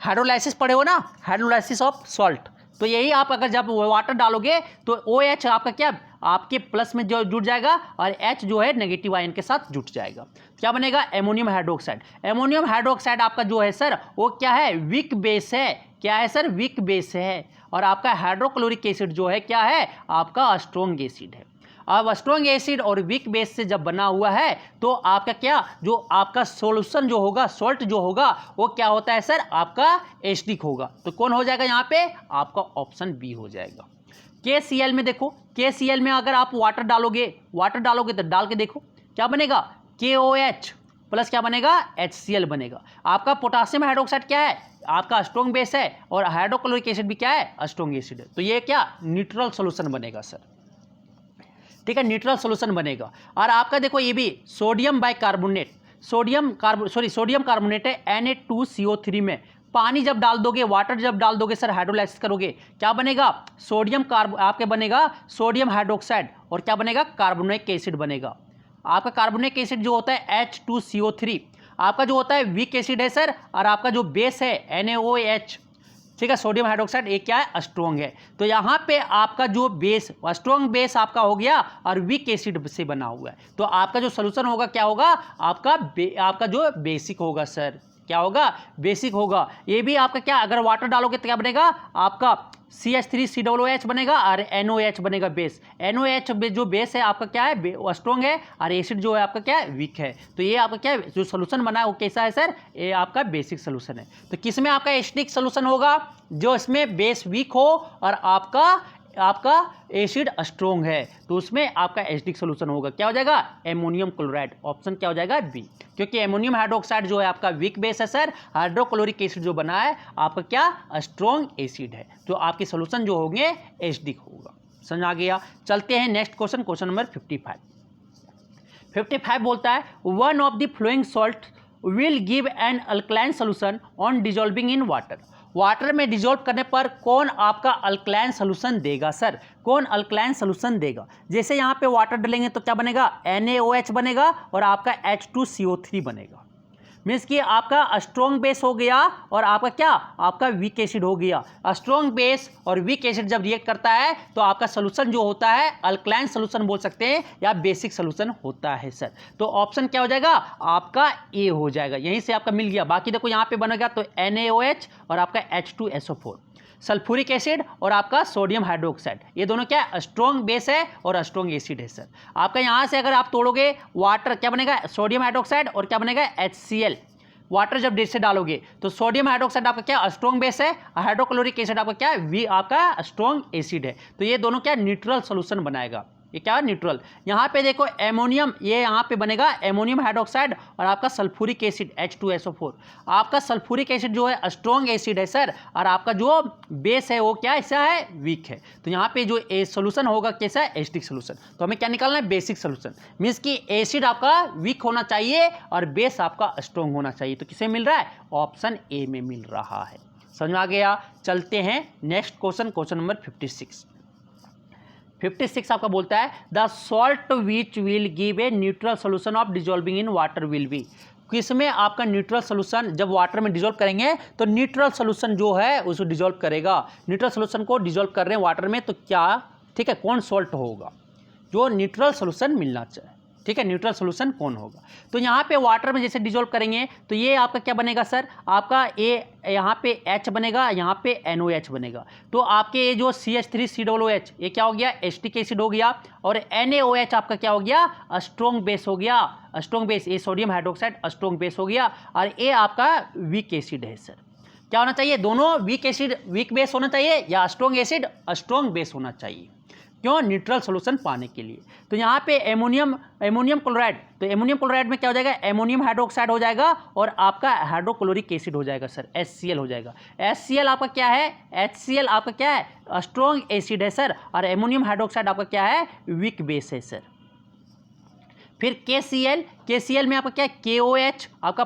हाइड्रोलाइसिस पढ़े हो ना, हाइड्रोलाइसिस ऑफ सॉल्ट, तो यही आप अगर जब वाटर डालोगे तो OH आपका क्या आपके प्लस में जो जुड़ जाएगा और H जो है नेगेटिव आयन के साथ जुट जाएगा, क्या बनेगा, एमोनियम हाइड्रोक्साइड। एमोनियम हाइड्रोक्साइड आपका जो है सर वो क्या है, वीक बेस है, क्या है सर, वीक बेस है। और आपका हाइड्रोक्लोरिक एसिड जो है क्या है, आपका स्ट्रॉन्ग एसिड है। अब स्ट्रॉन्ग एसिड और वीक बेस से जब बना हुआ है तो आपका क्या, जो आपका सॉल्यूशन जो होगा, सॉल्ट जो होगा वो क्या होता है सर, आपका एसिडिक होगा। तो कौन हो जाएगा यहाँ पे, आपका ऑप्शन बी हो जाएगा। KCl में देखो, KCl में अगर आप वाटर डालोगे तो डाल के देखो क्या बनेगा, KOH प्लस क्या बनेगा, HCl बनेगा। आपका पोटासियम हाइड्रोक्साइड क्या है, आपका स्ट्रॉन्ग बेस है, और हाइड्रोक्लोरिक एसिड भी क्या है, स्ट्रॉन्ग एसिड है। तो ये क्या न्यूट्रल सोल्यूशन बनेगा सर, ठीक है, न्यूट्रल सोल्यूशन बनेगा। और आपका देखो ये भी सोडियम बाइकार्बोनेट, सोडियम कार्बोनेट है Na2CO3 में पानी जब डाल दोगे, वाटर जब डाल दोगे सर, हाइड्रोलाइसिस करोगे, क्या बनेगा, आपके बनेगा सोडियम हाइड्रोक्साइड और क्या बनेगा, कार्बोनिक एसिड बनेगा। आपका कार्बोनिक एसिड जो होता है H2CO3 आपका जो होता है वीक एसिड है सर, और आपका जो बेस है NaOH, ठीक है, सोडियम हाइड्रोक्साइड, एक क्या है, स्ट्रॉन्ग है। तो यहाँ पे आपका जो बेस, स्ट्रॉन्ग बेस आपका हो गया और वीक एसिड से बना हुआ है। तो आपका जो सोल्यूशन होगा क्या होगा, आपका जो बेसिक होगा सर, क्या होगा, बेसिक होगा। ये भी आपका क्या, अगर वाटर डालोगे तो क्या बनेगा, आपका CH3COOH बनेगा और NOH बनेगा बेस। NOH जो बेस है आपका क्या है, स्ट्रॉन्ग है, और एसिड जो है आपका क्या है, वीक है। तो ये आपका क्या है, जो सोल्यूशन बना है वो कैसा है सर, ये आपका बेसिक सोल्यूशन है। तो किस में आपका एसिडिक सोल्यूशन होगा, जो इसमें बेस वीक हो और आपका एसिड स्ट्रॉन्ग है, तो उसमें आपका एसिडिक सोल्यूशन होगा, क्या हो जाएगा, एमोनियम क्लोराइड। ऑप्शन क्या हो जाएगा, बी, क्योंकि एमोनियम हाइड्रोक्साइड जो है आपका वीक बेस है सर, हाइड्रोक्लोरिक एसिड जो बना है आपका क्या स्ट्रॉन्ग एसिड है। तो आपके सोल्यूशन जो होंगे एसिडिक होगा। समझ आ गया। चलते हैं नेक्स्ट क्वेश्चन, क्वेश्चन नंबर 55 बोलता है one of the following salt will give an alkaline solution on dissolving in water, water में डिजोल्व करने पर कौन आपका अल्कलाइन सोल्यूशन देगा सर, कौन अल्कलाइन सोल्यूशन देगा। जैसे यहाँ पे वाटर डालेंगे तो क्या बनेगा, NaOH बनेगा और आपका H2CO3 बनेगा। मीन्स कि आपका स्ट्रॉन्ग बेस हो गया और आपका क्या, आपका वीक एसिड हो गया। स्ट्रॉन्ग बेस और वीक एसिड जब रिएक्ट करता है तो आपका सोल्यूशन जो होता है अल्कलाइन सोल्यूशन बोल सकते हैं या बेसिक सोल्यूशन होता है सर। तो ऑप्शन क्या हो जाएगा, आपका ए हो जाएगा। यहीं से आपका मिल गया। बाकी देखो यहाँ पे बनेगा तो NaOH और आपका H2SO4, सल्फ्यूरिक एसिड और आपका सोडियम हाइड्रोक्साइड, ये दोनों क्या स्ट्रॉन्ग बेस है और स्ट्रॉन्ग एसिड है सर। आपका यहाँ से अगर आप तोड़ोगे वाटर क्या बनेगा, सोडियम हाइड्रोक्साइड और क्या बनेगा HCl। वाटर जब डिश से डालोगे तो सोडियम हाइड्रोक्साइड आपका क्या स्ट्रॉन्ग बेस है, हाइड्रोक्लोरिक एसिड आपका क्या आपका स्ट्रॉन्ग एसिड है। तो ये दोनों क्या न्यूट्रल सोल्यूशन बनाएगा, ये क्या है न्यूट्रल। यहाँ पे देखो एमोनियम, ये यहाँ पे बनेगा एमोनियम हाइड्रोक्साइड और आपका सल्फ्यूरिक एसिड H2SO4। आपका सल्फ्यूरिक एसिड जो है स्ट्रॉन्ग एसिड है सर, और आपका जो बेस है वो क्या ऐसा है, वीक है। तो यहाँ पे जो सोल्यूशन होगा कैसा है, एसिडिक सोल्यूशन। तो हमें क्या निकालना है, बेसिक सोल्यूशन। मीन्स कि एसिड आपका वीक होना चाहिए और बेस आपका स्ट्रॉन्ग होना चाहिए। तो किसे मिल रहा है, ऑप्शन ए में मिल रहा है। समझ में आ गया। चलते हैं नेक्स्ट क्वेश्चन, क्वेश्चन नंबर 56 आपका बोलता है the salt which will give a neutral solution of dissolving in water will be. किसमें आपका न्यूट्रल सोल्यूशन, जब वाटर में डिजोल्व करेंगे तो न्यूट्रल सोल्यूशन जो है उसको डिजोल्व करेगा। न्यूट्रल सोल्यूशन को डिजोल्व कर रहे हैं वाटर में, तो क्या ठीक है कौन सॉल्ट होगा जो न्यूट्रल सोल्यूशन मिलना चाहिए, ठीक है, न्यूट्रल सोल्यूशन कौन होगा। तो यहाँ पे वाटर में जैसे डिजोल्व करेंगे तो ये आपका क्या बनेगा सर, आपका ए यहाँ पे H बनेगा, यहाँ पे NOH बनेगा। तो आपके ये जो CH3COOH ये क्या हो गया, एसिटिक एसिड हो गया, और NaOH आपका क्या हो गया, स्ट्रॉन्ग बेस हो गया। स्ट्रॉन्ग बेस ये सोडियम हाइड्रोक्साइड स्ट्रॉन्ग बेस हो गया, और ये आपका वीक एसिड है सर। क्या होना चाहिए, दोनों वीक एसिड वीक बेस होना चाहिए या स्ट्रॉन्ग एसिड स्ट्रॉन्ग बेस होना चाहिए। क्यों? न्यूट्रल सोल्यूशन पाने के लिए। तो यहाँ पे एमोनियम क्लोराइड, तो एमोनियम क्लोराइड में क्या हो जाएगा? एमोनियम हाइड्रोक्साइड हो जाएगा और आपका हाइड्रोक्लोरिक एसिड हो जाएगा सर, HCl हो जाएगा। HCl आपका क्या है? HCl आपका क्या है? स्ट्रॉन्ग एसिड है सर, और एमोनियम हाइड्रोक्साइड आपका क्या है? वीक बेस है सर। फिर KCl में आपका क्या है? KOH आपका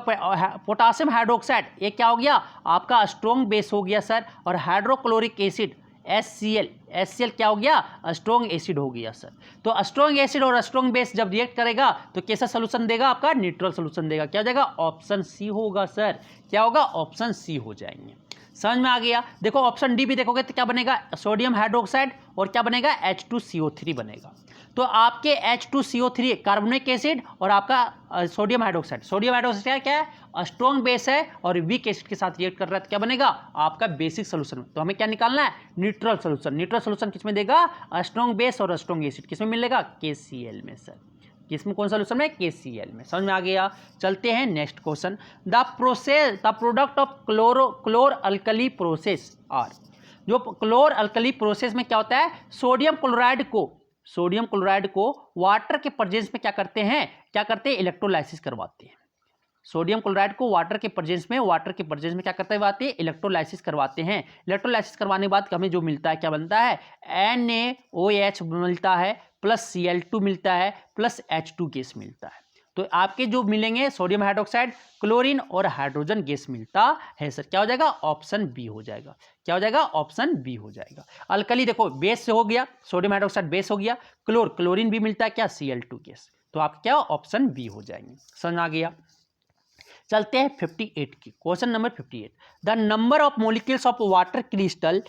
पोटासियम हाइड्रोक्साइड, ये क्या हो गया? आपका स्ट्रॉन्ग बेस हो गया सर। और हाइड्रोक्लोरिक एसिड HCl क्या हो गया? स्ट्रॉन्ग एसिड हो गया सर। तो स्ट्रॉन्ग एसिड और स्ट्रॉन्ग बेस जब रिएक्ट करेगा तो कैसा सोल्यूशन देगा? आपका न्यूट्रल सोल्यूशन देगा। क्या हो जाएगा? ऑप्शन सी होगा सर। क्या होगा? ऑप्शन सी हो जाएंगे। समझ में आ गया? देखो ऑप्शन डी भी देखोगे तो क्या बनेगा? सोडियम हाइड्रोक्साइड और क्या बनेगा? H2CO3 बनेगा। तो आपके H2CO3 कार्बोनिक एसिड और आपका सोडियम हाइड्रोक्साइड क्या है? स्ट्रॉन्ग बेस है और वीक एसिड के साथ रिएक्ट कर रहा है, तो क्या बनेगा? आपका बेसिक सोल्यूशन। तो हमें क्या निकालना है? Neutral solution. न्यूट्रल सोल्यूशन किसमें देगा? स्ट्रॉन्ग बेस और स्ट्रॉन्ग एसिड किसमें मिलेगा? KCl में सर। किसमें? कौन सा सोल्यूशन में? KCl में। समझ में आ गया? चलते हैं next question. The product of chlor alkali process are, जो क्लोर अल्कली प्रोसेस में क्या होता है? सोडियम क्लोराइड को वाटर के प्रेजेंस में क्या करते हैं? इलेक्ट्रोलाइसिस करवाते हैं। सोडियम क्लोराइड को वाटर के प्रेजेंस में क्या करते हैं? इलेक्ट्रोलाइसिस करवाते हैं। इलेक्ट्रोलाइसिस करवाने के बाद हमें जो मिलता है, क्या बनता है? NaOH मिलता है, प्लस Cl2 मिलता है, प्लस H2 गैस मिलता है। तो आपके जो मिलेंगे सोडियम हाइड्रोक्साइड, क्लोरीन और हाइड्रोजन गैस मिलता है सर। क्या हो जाएगा? ऑप्शन बी हो जाएगा। क्या हो जाएगा? ऑप्शन बी हो जाएगा। अल्कली देखो बेस से हो गया, सोडियम हाइड्रोक्साइड बेस हो गया, क्लोरीन भी मिलता है क्या? Cl2 gas. तो आप क्या? ऑप्शन बी हो जाएंगे। समझ आ गया? चलते हैं 58 की। Question number 58, the number of molecules of water crystal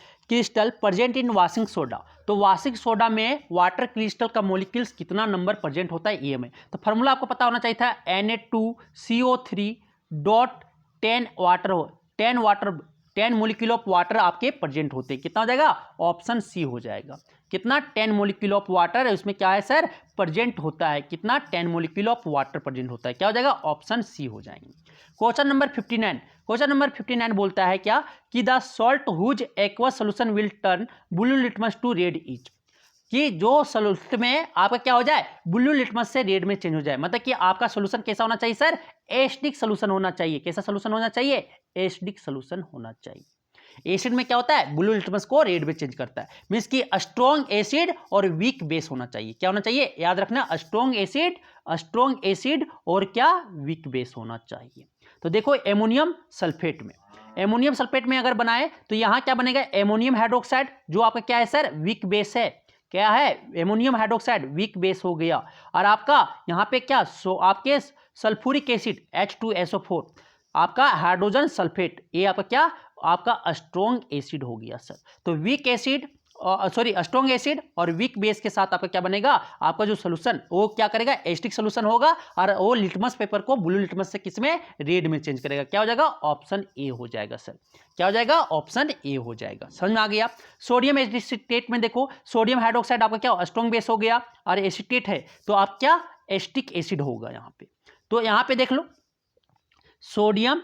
present in washing soda. तो वाशिंग सोडा में वाटर क्रिस्टल का मोलिक्यूल्स कितना नंबर प्रेजेंट होता है, ये हमें तो फॉर्मूला आपको पता होना चाहिए था। Na2CO3 dot 10 molecule of water आपके प्रेजेंट होते हैं। कितना हो जाएगा? ऑप्शन सी हो जाएगा। कितना? 10 मोलिक्यूल ऑफ वाटर, उसमें क्या है सर? प्रेजेंट होता है। कितना? 10 मोलिक्यूल ऑफ वाटर प्रेजेंट होता है। क्या हो जाएगा? ऑप्शन सी हो जाएंगे। क्वेश्चन नंबर 59 बोलता है क्या? कि the salt whose aqueous solution will turn blue litmus to red each, कि जो सोल्यूशन में आपका क्या हो जाए? ब्लू लिटमस से रेड में चेंज हो जाए। मतलब कि आपका सोल्यूशन कैसा होना चाहिए सर? एसिडिक सोल्यूशन होना चाहिए। कैसा सोल्यूशन होना चाहिए? एसिडिक सोल्यूशन होना चाहिए। एसिड में क्या होता है? ब्लू लिटमस को रेड में चेंज करता है। मींस कि स्ट्रॉन्ग एसिड और वीक बेस होना चाहिए। क्या होना चाहिए? याद रखना, स्ट्रॉन्ग एसिड और क्या? वीक बेस होना चाहिए। तो देखो एमोनियम सल्फेट में अगर बनाए तो यहां क्या बनेगा? एमोनियम हाइड्रोक्साइड, जो आपका क्या है सर? वीक बेस है। क्या है? एमोनियम हाइड्रोक्साइड वीक बेस हो गया। और आपका यहाँ पे क्या? आपके सल्फ्यूरिक एसिड H2SO4, आपका हाइड्रोजन सल्फेट, ये आपका क्या? आपका स्ट्रॉन्ग एसिड हो गया सर। तो वीक एसिड स्ट्रॉन्ग एसिड और वीक बेस के साथ आपका क्या बनेगा? आपका जो सोल्यूशन वो क्या करेगा? एसिडिक सोल्यूशन होगा और वो लिटमस पेपर को ब्लू लिटमस से किसमें? रेड में चेंज करेगा। क्या हो जाएगा? ऑप्शन ए हो जाएगा सर। क्या हो जाएगा? ऑप्शन ए हो जाएगा। समझ में आ गया? सोडियम एसिटेट में देखो, सोडियम हाइड्रोक्साइड आपका क्या? स्ट्रॉन्ग बेस हो गया और एसिटेट है तो आप क्या? एसिटिक एसिड होगा यहाँ पे। तो यहाँ पे देख लो, सोडियम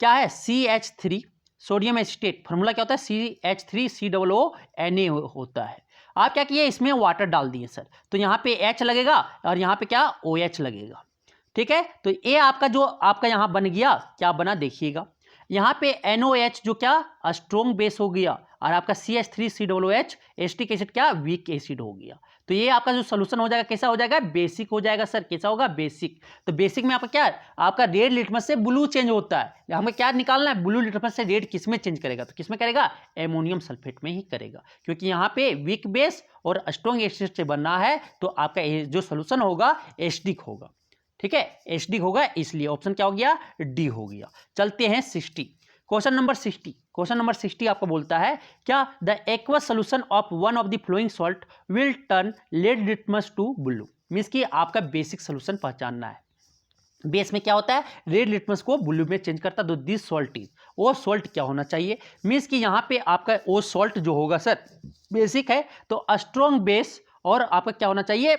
क्या है? CH3, सोडियम एसिटेट, फॉर्मूला क्या होता है? CH3COONA होता है। आप क्या किए? इसमें वाटर डाल दिए सर, तो यहाँ पे H लगेगा और यहाँ पे क्या? OH लगेगा। ठीक है, तो ये आपका जो आपका यहाँ बन गया, क्या बना देखिएगा। यहाँ पे NOH जो क्या? स्ट्रॉन्ग बेस हो गया और आपका CH3COOH एसिटिक एसिड क्या? वीक एसिड हो गया। तो ये आपका जो सोल्यूशन हो जाएगा कैसा हो जाएगा? बेसिक हो जाएगा सर। कैसा होगा? बेसिक। तो बेसिक में आपका क्या? आपका रेड लिटमस से ब्लू चेंज होता है। हमें क्या निकालना है? ब्लू लिटमस से रेड किस में चेंज करेगा? तो किस में करेगा? एमोनियम सल्फेट में ही करेगा, क्योंकि यहाँ पे वीक बेस और स्ट्रॉन्ग एसिड से बनना है। तो आपका जो सोल्यूशन होगा एसिडिक होगा। ठीक है, एसिडिक होगा, इसलिए ऑप्शन क्या हो गया? डी हो गया। चलते हैं 60, क्वेश्चन नंबर 60 आपको बोलता है क्या? The aqueous solution of one of the following salt will turn red litmus to blue. Means कि आपका बेसिक सोल्यूशन पहचानना है। बेस में क्या होता है? रेड लिटमस को ब्लू में चेंज करता है। तो दिस सॉल्ट इज, वो सॉल्ट क्या होना चाहिए? मींस कि यहाँ पे आपका वो सॉल्ट जो होगा सर बेसिक है, तो स्ट्रॉन्ग बेस और आपका क्या होना चाहिए?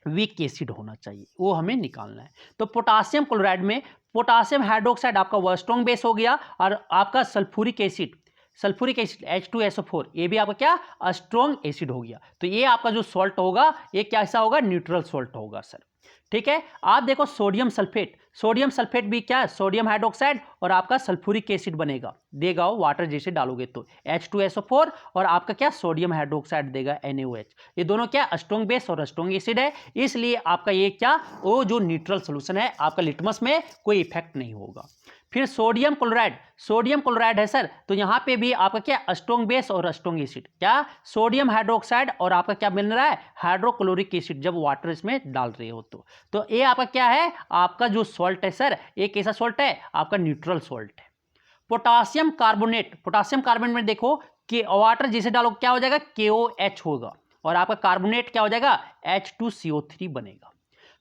वीक एसिड होना चाहिए, वो हमें निकालना है। तो पोटासियम क्लोराइड में पोटासियम हाइड्रोक्साइड आपका वह स्ट्रॉन्ग बेस हो गया और आपका sulphuric acid sulphuric acid H2SO4, ये भी आपका क्या स्ट्रॉन्ग एसिड हो गया। तो ये आपका जो सॉल्ट होगा ये कैसा होगा, न्यूट्रल सॉल्ट होगा सर। ठीक है, आप देखो सोडियम सल्फेट भी क्या है, सोडियम हाइड्रोक्साइड और आपका सल्फ्यूरिक एसिड बनेगा, देगा वो वाटर जैसे डालोगे तो H2SO4 और आपका क्या सोडियम हाइड्रोक्साइड देगा NaOH। ये दोनों क्या स्ट्रॉन्ग बेस और स्ट्रॉन्ग एसिड है, इसलिए आपका ये क्या वो जो न्यूट्रल सोल्यूशन है आपका लिटमस में कोई इफेक्ट नहीं होगा। फिर सोडियम क्लोराइड है सर, तो यहाँ पे भी आपका क्या स्ट्रॉन्ग बेस और स्ट्रॉन्ग एसिड, क्या सोडियम हाइड्रोक्साइड और आपका क्या मिल रहा है हाइड्रोक्लोरिक एसिड, जब वाटर इसमें डाल रहे हो तो ये आपका क्या है, आपका जो सॉल्ट है सर ये कैसा सॉल्ट है, आपका न्यूट्रल सॉल्ट है। पोटासियम कार्बोनेट में देखो कि वाटर जिसे डालो क्या हो जाएगा, KOH होगा और आपका कार्बोनेट क्या हो जाएगा, H2CO3 बनेगा।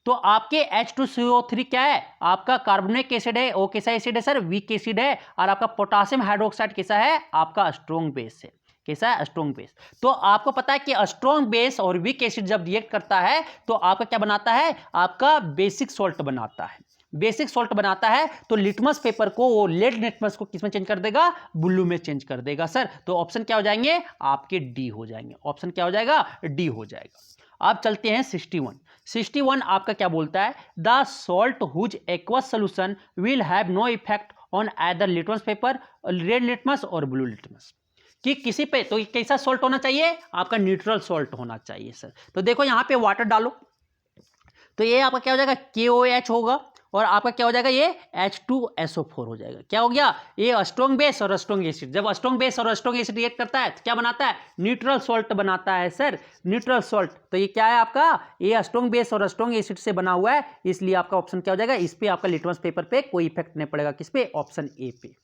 तो आपके H2CO3 क्या है, आपका कार्बोनिक एसिड है, वो कैसा एसिड है सर, वीक एसिड है, और आपका पोटासियम हाइड्रोक्साइड कैसा है, आपका स्ट्रॉन्ग बेस है। कैसा है, स्ट्रॉन्ग बेस। तो आपको पता है कि स्ट्रॉन्ग बेस और वीक एसिड जब रिएक्ट करता है तो आपका क्या बनाता है, आपका बेसिक सॉल्ट बनाता है। बेसिक सॉल्ट बनाता है तो लिटमस पेपर को, वो लेड लिटमस को किसमें चेंज कर देगा, ब्लू में चेंज कर देगा सर। तो ऑप्शन क्या हो जाएंगे, आपके डी हो जाएंगे। ऑप्शन क्या हो जाएगा, डी हो जाएगा। आप चलते हैं 61 आपका क्या बोलता है, the salt whose aqueous solution will have no effect on either litmus paper, red litmus और ब्लू लिटमस। कि किसी पे तो कैसा सॉल्ट होना चाहिए, आपका न्यूट्रल सॉल्ट होना चाहिए सर। तो देखो यहाँ पे वाटर डालो तो ये आपका क्या हो जाएगा, KOH होगा और आपका क्या हो जाएगा, ये H2SO4 हो जाएगा। क्या हो गया, ये स्ट्रॉन्ग बेस और स्ट्रॉन्ग एसिड, जब स्ट्रॉन्ग बेस और स्ट्रॉन्ग एसिड रिएक्ट करता है तो क्या बनाता है, न्यूट्रल सॉल्ट बनाता है सर, न्यूट्रल सॉल्ट। तो ये क्या है आपका, ये स्ट्रॉन्ग बेस और स्ट्रॉन्ग एसिड से बना हुआ है, इसलिए आपका ऑप्शन क्या हो जाएगा, इस पे आपका लिटमस पेपर पे कोई इफेक्ट नहीं पड़ेगा, किस पे, ऑप्शन ए पे।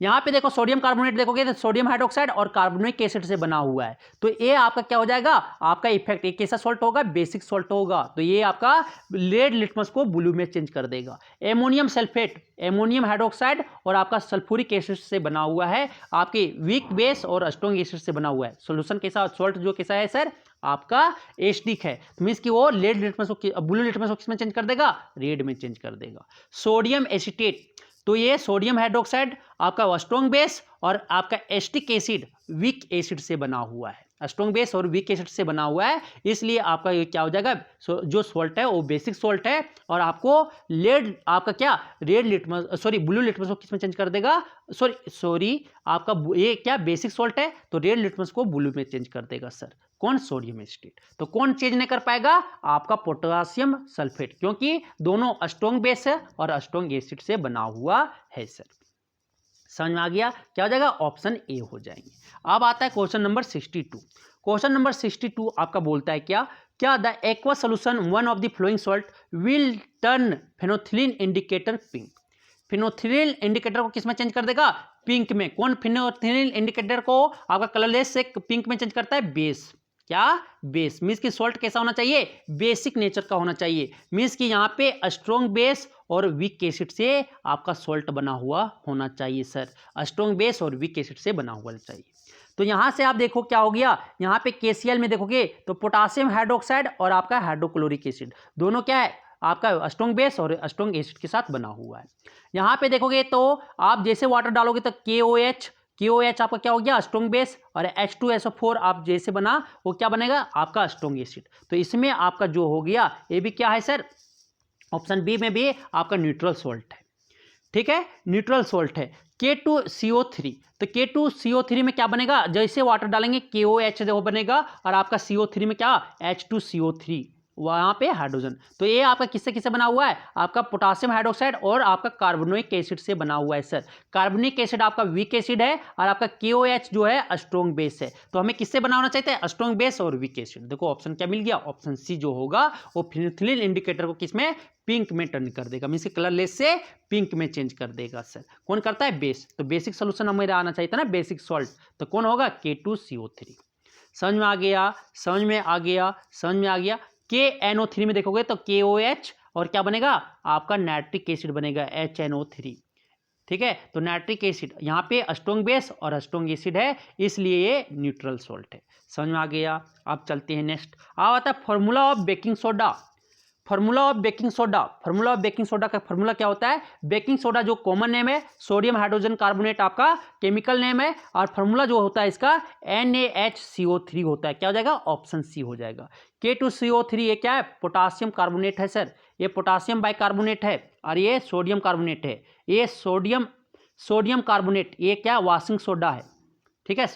यहाँ पे देखो सोडियम कार्बोनेट देखोगे तो सोडियम हाइड्रोक्साइड और कार्बोनिक एसिड से बना हुआ है, तो ये आपका क्या हो जाएगा, आपका इफेक्ट, ये कैसा सॉल्ट होगा, बेसिक सॉल्ट होगा। तो ये आपका रेड लिटमस को ब्लू में चेंज कर देगा। एमोनियम सल्फेट, एमोनियम हाइड्रोक्साइड और आपका सल्फ्यूरिक एसिड से बना हुआ है, आपके वीक बेस और स्ट्रॉन्ग एसिड से बना हुआ है। सोल्यूशन कैसा, सॉल्ट जो कैसा है सर, आपका एसिडिक है, मींस कि वो रेड लिटमस को, ब्लू लिटमस को किसमें चेंज कर देगा, रेड में चेंज कर देगा। सोडियम एसीटेट, तो ये सोडियम हाइड्रोक्साइड आपका स्ट्रॉन्ग बेस और आपका एसिटिक एसिड वीक एसिड से बना हुआ है, स्ट्रॉन्ग बेस और वीक एसिड से बना हुआ है, इसलिए आपका ये क्या हो जाएगा, जो सॉल्ट है वो बेसिक सॉल्ट है और आपको लेड, आपका क्या red litmus, sorry blue litmus को किसमें चेंज कर देगा, सॉरी आपका ये क्या बेसिक सॉल्ट है तो रेड लिटमस को ब्लू में चेंज कर देगा सर, कौन, सोडियम एसिटेट। तो कौन चेंज नहीं कर पाएगा, आपका पोटेशियम सल्फेट, क्योंकि दोनों स्ट्रॉन्ग बेस है और स्ट्रॉन्ग एसिड से बना हुआ है सर। समझ में आ गया, क्या हो जाएगा, ऑप्शन ए हो जाएंगे। अब आता है क्वेश्चन नंबर 62। क्वेश्चन नंबर 62 आपका बोलता है क्या the aqueous solution one of the following salt will turn phenolphthalein indicator pink. Phenolphthalein indicator को किसमें चेंज कर देगा, पिंक में। कौन फिनोथिलीन इंडिकेटर को आपका कलरलेस से पिंक में चेंज करता है, बेस। क्या, बेस, मीन्स की सॉल्ट कैसा होना चाहिए, बेसिक नेचर का होना चाहिए, मीन्स कि यहाँ पे स्ट्रॉन्ग बेस और वीक एसिड से आपका सॉल्ट बना हुआ होना चाहिए सर, स्ट्रॉन्ग बेस और वीक एसिड से बना हुआ चाहिए। तो यहाँ से आप देखो क्या हो गया, यहाँ पे KCl में देखोगे तो पोटासियम हाइड्रोक्साइड और आपका हाइड्रोक्लोरिक एसिड दोनों क्या है, आपका स्ट्रॉन्ग बेस और स्ट्रॉन्ग एसिड के साथ बना हुआ है। यहाँ पे देखोगे तो आप जैसे वाटर डालोगे तो KOH आपका क्या हो गया, स्ट्रॉन्ग बेस, और H2SO4 आप जैसे बना वो क्या बनेगा, आपका स्ट्रॉन्ग एसिड। तो इसमें आपका जो हो गया ये भी क्या है सर, ऑप्शन बी में भी आपका न्यूट्रल सॉल्ट है। ठीक है, न्यूट्रल सॉल्ट है। K2CO3, तो K2CO3 में क्या बनेगा, जैसे वाटर डालेंगे KOH वो बनेगा और आपका CO3 में क्या, H2CO3, वहाँ पे हाइड्रोजन। तो ये आपका किससे किससे बना हुआ है, आपका पोटासियम हाइड्रोक्साइड और आपका कार्बोनिक एसिड से बना हुआ है सर। कार्बोनिक एसिड आपका वीक एसिड है और आपका KOH जो है स्ट्रॉन्ग बेस है। तो हमें किससे बना होना चाहिए, स्ट्रॉन्ग बेस और वीक एसिड। देखो ऑप्शन क्या मिल गया, ऑप्शन सी जो होगा वो फिनोथिलीन इंडिकेटर को किसमें, पिंक में टर्न कर देगा, मीन्स कलरलेस से पिंक में चेंज कर देगा सर। कौन करता है, बेस। तो बेसिक सोल्यूशन हमें आना चाहिए था ना, बेसिक सॉल्ट, तो कौन होगा, K2CO3। समझ में आ गया, समझ में आ गया, समझ में आ गया। KNO3 में देखोगे तो KOH और क्या बनेगा, आपका नाइट्रिक एसिड बनेगा, HNO3। ठीक है, तो नाइट्रिक एसिड यहाँ पे स्ट्रॉन्ग बेस और स्ट्रॉन्ग एसिड है, इसलिए ये न्यूट्रल सॉल्ट है। समझ में आ गया। अब चलते हैं नेक्स्ट। अब आता है formula of baking soda. Formula of baking soda, formula of baking soda का फार्मूला क्या होता है? बेकिंग सोडा जो कॉमन नेम है, सोडियम हाइड्रोजन कार्बोनेट आपका केमिकल नेम है, और फार्मूला जो होता है इसका NaHCO3 होता है। क्या हो जाएगा? ऑप्शन सी हो जाएगा। K2CO3 ये क्या है? पोटासियम कार्बोनेट है सर, ये पोटासियम बाइकार्बोनेट है, और ये सोडियम कार्बोनेट है, ये सोडियम कार्बोनेट, ये क्या? वॉशिंग सोडा है। ठीक है,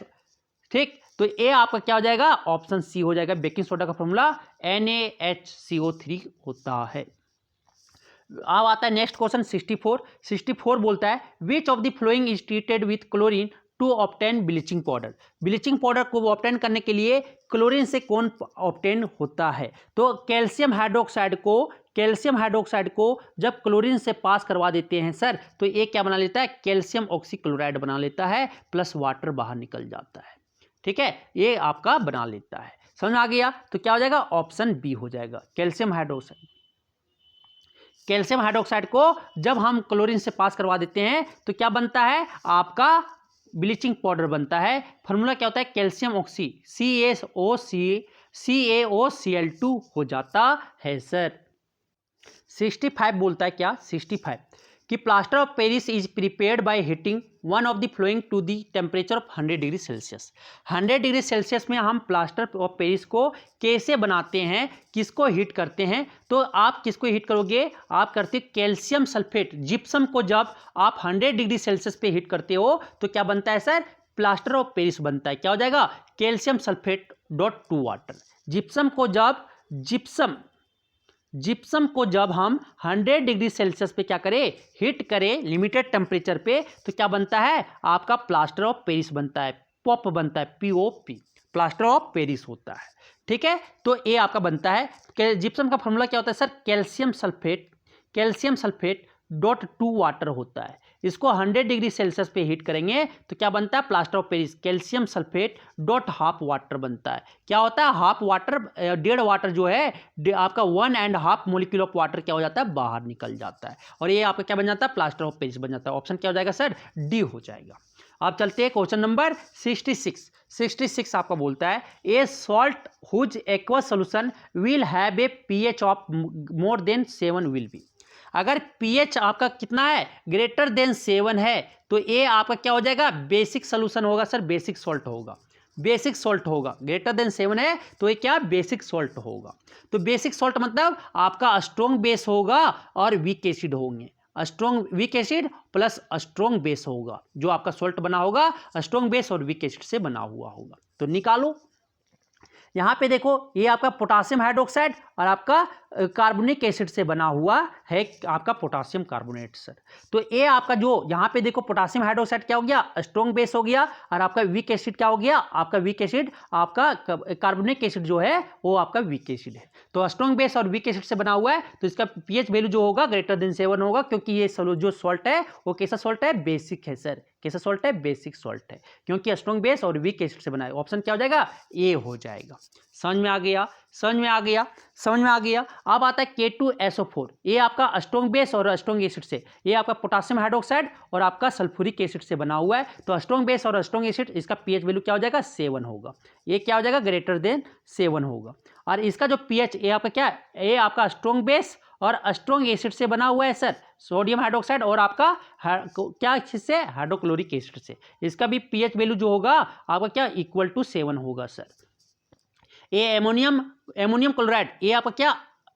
ठीक, तो ये आपका क्या हो जाएगा? ऑप्शन सी हो जाएगा। बेकिंग सोडा का फॉर्मूला NaHCO3 होता है। अब आता है नेक्स्ट क्वेश्चन 64 बोलता है which of the following is treated with chlorine to obtain bleaching powder. Bleaching powder को ऑब्टेन करने के लिए क्लोरीन से कौन ऑब्टेन होता है? तो कैल्शियम हाइड्रोक्साइड को जब क्लोरीन से पास करवा देते हैं सर, तो ये क्या बना लेता है? कैल्शियम ऑक्सीक्लोराइड बना लेता है, प्लस वाटर बाहर निकल जाता है। ठीक है, ये आपका बना लेता है। समझ में आ गया? तो क्या हो जाएगा? ऑप्शन बी हो जाएगा, कैल्शियम हाइड्रोक्साइड। कैल्शियम हाइड्रोक्साइड को जब हम क्लोरीन से पास करवा देते हैं तो क्या बनता है? आपका ब्लीचिंग पाउडर बनता है। फार्मूला क्या होता है? कैल्शियम ऑक्सी CaOCl2 हो जाता है सर। 65 बोलता है क्या? 65 कि plaster of Paris is prepared by heating one of the following to the temperature of 100 degree Celsius. 100 degree Celsius में हम प्लास्टर ऑफ पेरिस को कैसे बनाते हैं, किसको हीट करते हैं? तो आप किसको हीट करोगे? आप करते कैल्शियम सल्फेट, जिप्सम को जब आप 100 डिग्री सेल्सियस पे हीट करते हो तो क्या बनता है सर? प्लास्टर ऑफ पेरिस बनता है। क्या हो जाएगा? Calcium sulphate dot to water. Gypsum को जब हम 100 डिग्री सेल्सियस पे क्या करें? हीट करें लिमिटेड टेम्परेचर पे, तो क्या बनता है? आपका प्लास्टर ऑफ पेरिस बनता है, पॉप बनता है, POP, प्लास्टर ऑफ पेरिस होता है। ठीक है, तो ये आपका बनता है। जिप्सम का फॉर्मूला क्या होता है sir? Calcium sulphate dot to water होता है। इसको 100 डिग्री सेल्सियस पे हीट करेंगे तो क्या बनता है? Plaster of Paris calcium sulphate dot half water बनता है। क्या होता है? हाफ वाटर, 1.5 वाटर जो है आपका 1.5 मोलिक्यूल ऑफ वाटर क्या हो जाता है? बाहर निकल जाता है, और ये आपका क्या बन जाता है? प्लास्टर ऑफ पेरिस बन जाता है। ऑप्शन क्या हो जाएगा सर? डी हो जाएगा। अब चलते हैं क्वेश्चन नंबर 66 आपका बोलता है a salt whose aqueous solution will have a pH of more than 7 will be. अगर pH आपका कितना है? ग्रेटर देन 7 है, तो ये आपका क्या हो जाएगा? बेसिक सोल्यूशन होगा सर, बेसिक सॉल्ट होगा। ग्रेटर देन 7 है तो ये क्या? बेसिक सॉल्ट होगा। तो बेसिक सॉल्ट मतलब आपका स्ट्रॉन्ग बेस होगा और वीक एसिड होंगे। Weak acid plus strong base होगा, जो आपका सॉल्ट बना होगा स्ट्रॉन्ग बेस और वीक एसिड से बना हुआ होगा। तो निकालो। यहाँ पे देखो, ये आपका पोटासियम हाइड्रोक्साइड और आपका कार्बोनिक एसिड से बना हुआ है आपका पोटासियम कार्बोनेट सर। तो ये आपका जो यहाँ पे देखो पोटासियम हाइड्रोक्साइड क्या हो गया? स्ट्रॉन्ग बेस हो गया, और आपका वीक एसिड क्या हो गया? आपका वीक एसिड, आपका कार्बोनिक एसिड जो है वो आपका वीक एसिड है। तो स्ट्रॉन्ग बेस और वीक एसिड से बना हुआ है, तो इसका pH वैल्यू जो होगा ग्रेटर देन 7 होगा, क्योंकि ये जो सॉल्ट है वो कैसा सॉल्ट है? बेसिक है सर। कैसा सॉल्ट है? बेसिक सॉल्ट है, क्योंकि स्ट्रॉन्ग बेस और वीक एसिड से बना है। ऑप्शन क्या हो जाएगा? ए हो जाएगा। समझ में आ गया। अब आता है K2SO4। ये आपका स्ट्रॉन्ग बेस और स्ट्रॉन्ग एसिड से, ये आपका पोटासियम हाइड्रोक्साइड और आपका सल्फ्यूरिक एसिड से बना हुआ है। तो स्ट्रॉन्ग बेस और स्ट्रॉन्ग एसिड, इसका pH वैल्यू क्या हो जाएगा? 7 होगा। ये क्या हो जाएगा? ग्रेटर देन 7 होगा। और इसका जो pH, ये आपका क्या है? ये आपका स्ट्रॉन्ग बेस और स्ट्रॉन्ग एसिड से बना हुआ है सर, सोडियम हाइड्रोक्साइड और आपका क्या चीज से? हाइड्रोक्लोरिक एसिड से। इसका भी pH वैल्यू जो होगा आपका क्या? इक्वल टू 7 होगा सर। ये एमोनियम क्लोराइड, ये आपका क्या?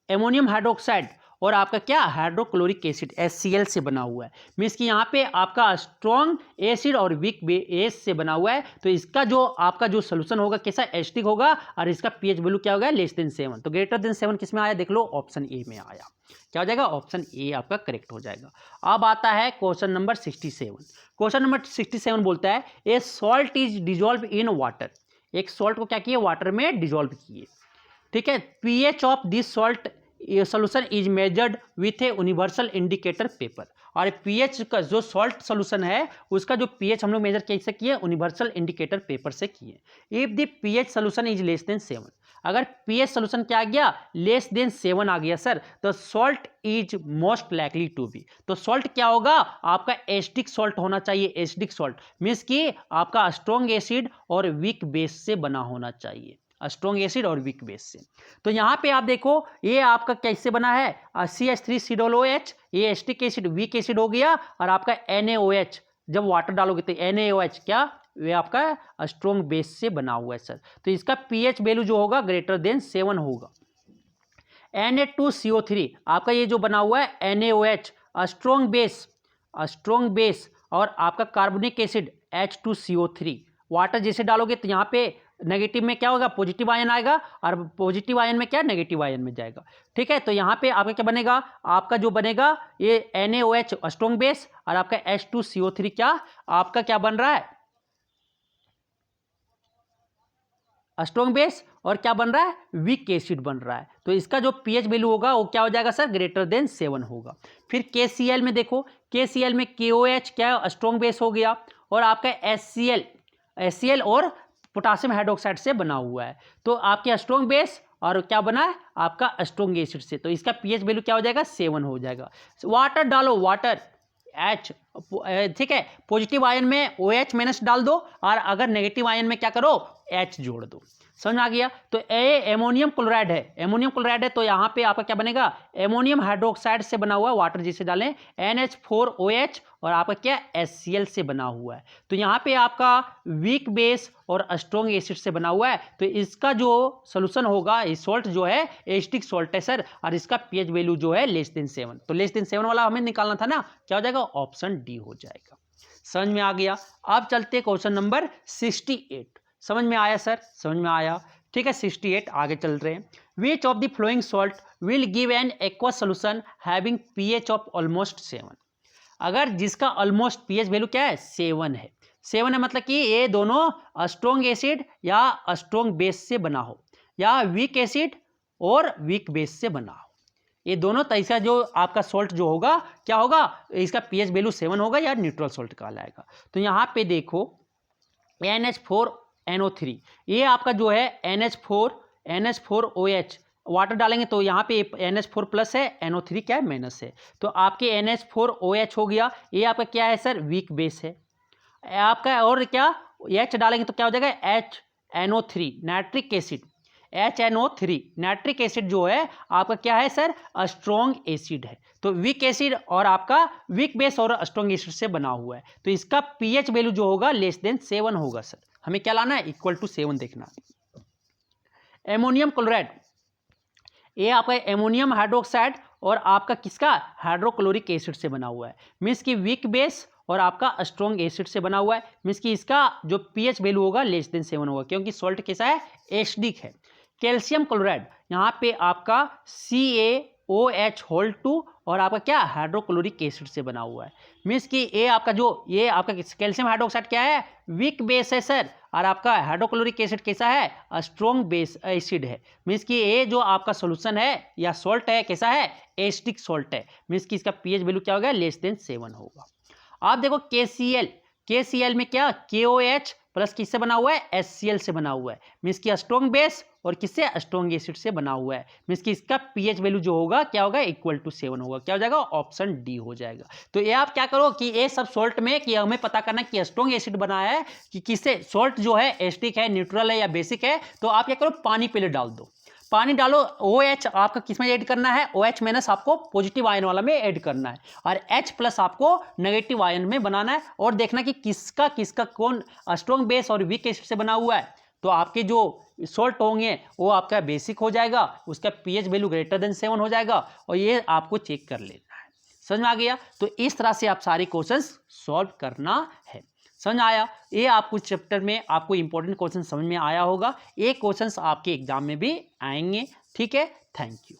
एमोनियम हाइड्रोक्साइड और आपका क्या? हाइड्रोक्लोरिक एसिड HCl से बना हुआ है। मीन्स कि यहाँ पे आपका स्ट्रॉन्ग एसिड और वीक बेस से बना हुआ है। तो इसका जो आपका जो सोल्यूशन होगा कैसा? एसिडिक होगा, और इसका pH वैल्यू क्या होगा? Less than 7। तो ग्रेटर देन 7 किस में आया? देख लो, ऑप्शन ए में आया। क्या हो जाएगा? ऑप्शन ए आपका करेक्ट हो जाएगा। अब आता है क्वेश्चन नंबर 67। क्वेश्चन नंबर 67 बोलता है a salt is dissolve in water. एक सॉल्ट को क्या किए? वाटर में डिजोल्व किए। ठीक है, pH of this salt solution is measured with a universal indicator paper. और pH का जो सॉल्ट सोल्यूशन है उसका जो pH हम लोग मेजर कैसे किए? यूनिवर्सल इंडिकेटर पेपर से किए। If the pH solution is less than 7, अगर pH सोल्यूशन क्या आ गया? लेस देन 7 आ गया सर, तो salt is most likely to be. तो सॉल्ट क्या होगा? आपका एसिडिक सॉल्ट होना चाहिए। एसिडिक सॉल्ट मीन्स कि आपका स्ट्रॉन्ग एसिड और वीक बेस से बना होना चाहिए। स्ट्रॉन्ग एसिड और वीक बेस से। तो यहाँ पे आप देखो ये आपका कैसे बना है, CH3COOH, ये एसिटिक एसिड वीक एसिड हो गया, और आपका NaOH जब वाटर डालोगे तो NaOH क्या, वे आपका स्ट्रॉन्ग बेस से बना हुआ है सर। तो इसका pH वैल्यू जो होगा ग्रेटर देन 7 होगा। Na2CO3 आपका ये जो बना हुआ है NaOH स्ट्रॉन्ग बेस, और आपका कार्बोनिक एसिड H2CO3 वाटर जैसे डालोगे तो यहाँ पे नेगेटिव में क्या होगा, पॉजिटिव आयन आएगा, और पॉजिटिव आयन में क्या, नेगेटिव आयन में जाएगा। ठीक है, तो यहाँ पे आपका क्या बनेगा, आपका जो बनेगा ये NaOH स्ट्रॉन्ग बेस, और आपका H2CO3 क्या, आपका क्या बन रहा है, स्ट्रॉन्ग बेस, और क्या बन रहा है, वीक एसिड बन रहा है। तो इसका जो pH वैल्यू होगा वो क्या हो जाएगा सर, ग्रेटर देन 7 होगा। फिर KCl में देखो, KCl में KOH क्या है, स्ट्रॉन्ग बेस हो गया, और आपका HCl और पोटासियम हाइड्रोक्साइड से बना हुआ है। तो आपके स्ट्रॉन्ग बेस और क्या बना है, आपका स्ट्रॉन्ग एसिड से, तो इसका pH वैल्यू क्या हो जाएगा, 7 हो जाएगा। वाटर डालो, वाटर H, ठीक है, पॉजिटिव आयन में OH माइनस डाल दो, और अगर नेगेटिव आयन में क्या करो, H जोड़ दो। समझ आ गया। तो एमोनियम क्लोराइड है, तो यहाँ पे आपका क्या बनेगा, एमोनियम हाइड्रोक्साइड से बना हुआ, वाटर जिसे डालें NH4OH, और आपका क्या HCl से बना हुआ है। तो यहाँ पे आपका वीक बेस और स्ट्रॉन्ग एसिड से बना हुआ है। तो इसका जो सोल्यूशन होगा, ये सॉल्ट जो है एसिटिक सॉल्ट है सर, और इसका pH वैल्यू जो है लेस देन 7। तो लेस देन 7 वाला हमें निकालना था ना, क्या हो जाएगा, ऑप्शन डी हो जाएगा। समझ में आ गया। अब चलते क्वेश्चन नंबर 68। समझ में आया सर, समझ में आया, ठीक है। 68 आगे चल रहे हैं। विच of the following salt will give an aqua solution having pH of almost 7। अगर जिसका ऑलमोस्ट pH वैल्यू क्या है, 7 है, 7 है, मतलब कि ये दोनों स्ट्रॉन्ग एसिड या स्ट्रॉन्ग बेस से बना हो, या वीक एसिड और वीक बेस से बना हो, ये दोनों तैसा जो आपका सॉल्ट जो होगा क्या होगा, इसका pH वैल्यू 7 होगा या न्यूट्रल सॉल्ट कहलाएगा। तो यहाँ पे देखो NH4NO3, ये आपका जो है NH4OH, वाटर डालेंगे तो यहाँ पे NH4 प्लस है, NO3 क्या है, माइनस है। तो आपके NH4OH हो गया, ये आपका क्या है सर, वीक बेस है। आपका और क्या, H डालेंगे तो क्या हो जाएगा, HNO3 nitric acid, HNO3 nitric acid जो है आपका क्या है सर, स्ट्रॉन्ग एसिड है। तो वीक एसिड और आपका वीक बेस और स्ट्रॉन्ग एसिड से बना हुआ है। तो इसका pH वैल्यू जो होगा लेस देन 7 होगा सर। हमें क्या लाना है, इक्वल टू 7 देखना। एमोनियम क्लोराइड, ये आपका एमोनियम हाइड्रोक्साइड और आपका किसका, हाइड्रोक्लोरिक एसिड से बना हुआ है। मीन्स की वीक बेस और आपका स्ट्रॉन्ग एसिड से बना हुआ है। मीन्स की इसका जो pH वैल्यू होगा लेस देन 7 होगा, क्योंकि सॉल्ट कैसा है, एसिडिक है। कैल्शियम क्लोराइड, यहाँ पे आपका CaOH2 और आपका क्या, हाइड्रोक्लोरिक एसिड से बना हुआ है। मीन्स कि ये आपका जो, ये आपका कैल्शियम हाइड्रोक्साइड क्या है, वीक बेस है सर, और आपका हाइड्रोक्लोरिक एसिड कैसा है, स्ट्रॉन्ग बेस एसिड है। मीन्स कि ये जो आपका सोल्यूशन है या सॉल्ट है कैसा है, एसिडिक सॉल्ट है। मीन्स कि इसका pH वैल्यू क्या होगा, लेस देन 7 होगा। आप देखो KCl में क्या, KOH प्लस किससे बना हुआ है, HCl से बना हुआ है। मीन्स की स्ट्रॉन्ग बेस और किससे, स्ट्रॉन्ग एसिड से बना हुआ है। मीन्स की इसका pH वैल्यू जो होगा क्या होगा, इक्वल टू 7 होगा। क्या हो जाएगा, ऑप्शन डी हो जाएगा। तो ये आप क्या करो कि ये सब सॉल्ट में कि हमें पता करना कि स्ट्रॉन्ग एसिड बना है कि किससे, सॉल्ट जो है एसिडिक है, न्यूट्रल है या बेसिक है। तो आप क्या करो, पानी पहले डाल दो, पानी डालो। OH आपका किस में ऐड करना है, OH माइनस आपको पॉजिटिव आयन वाला में ऐड करना है, और H प्लस आपको नेगेटिव आयन में बनाना है, और देखना कि किसका किसका कौन स्ट्रॉन्ग बेस और वीक एसिड से बना हुआ है। तो आपके जो सॉल्ट होंगे वो आपका बेसिक हो जाएगा, उसका pH वैल्यू ग्रेटर देन 7 हो जाएगा, और ये आपको चेक कर लेना है। समझ में आ गया। तो इस तरह से आप सारे क्वेश्चंस सॉल्व करना है। समझ आया। ये आपको चैप्टर में आपको इंपॉर्टेंट क्वेश्चन समझ में आया होगा। ये क्वेश्चंस आपके एग्जाम में भी आएंगे। ठीक है, थैंक यू।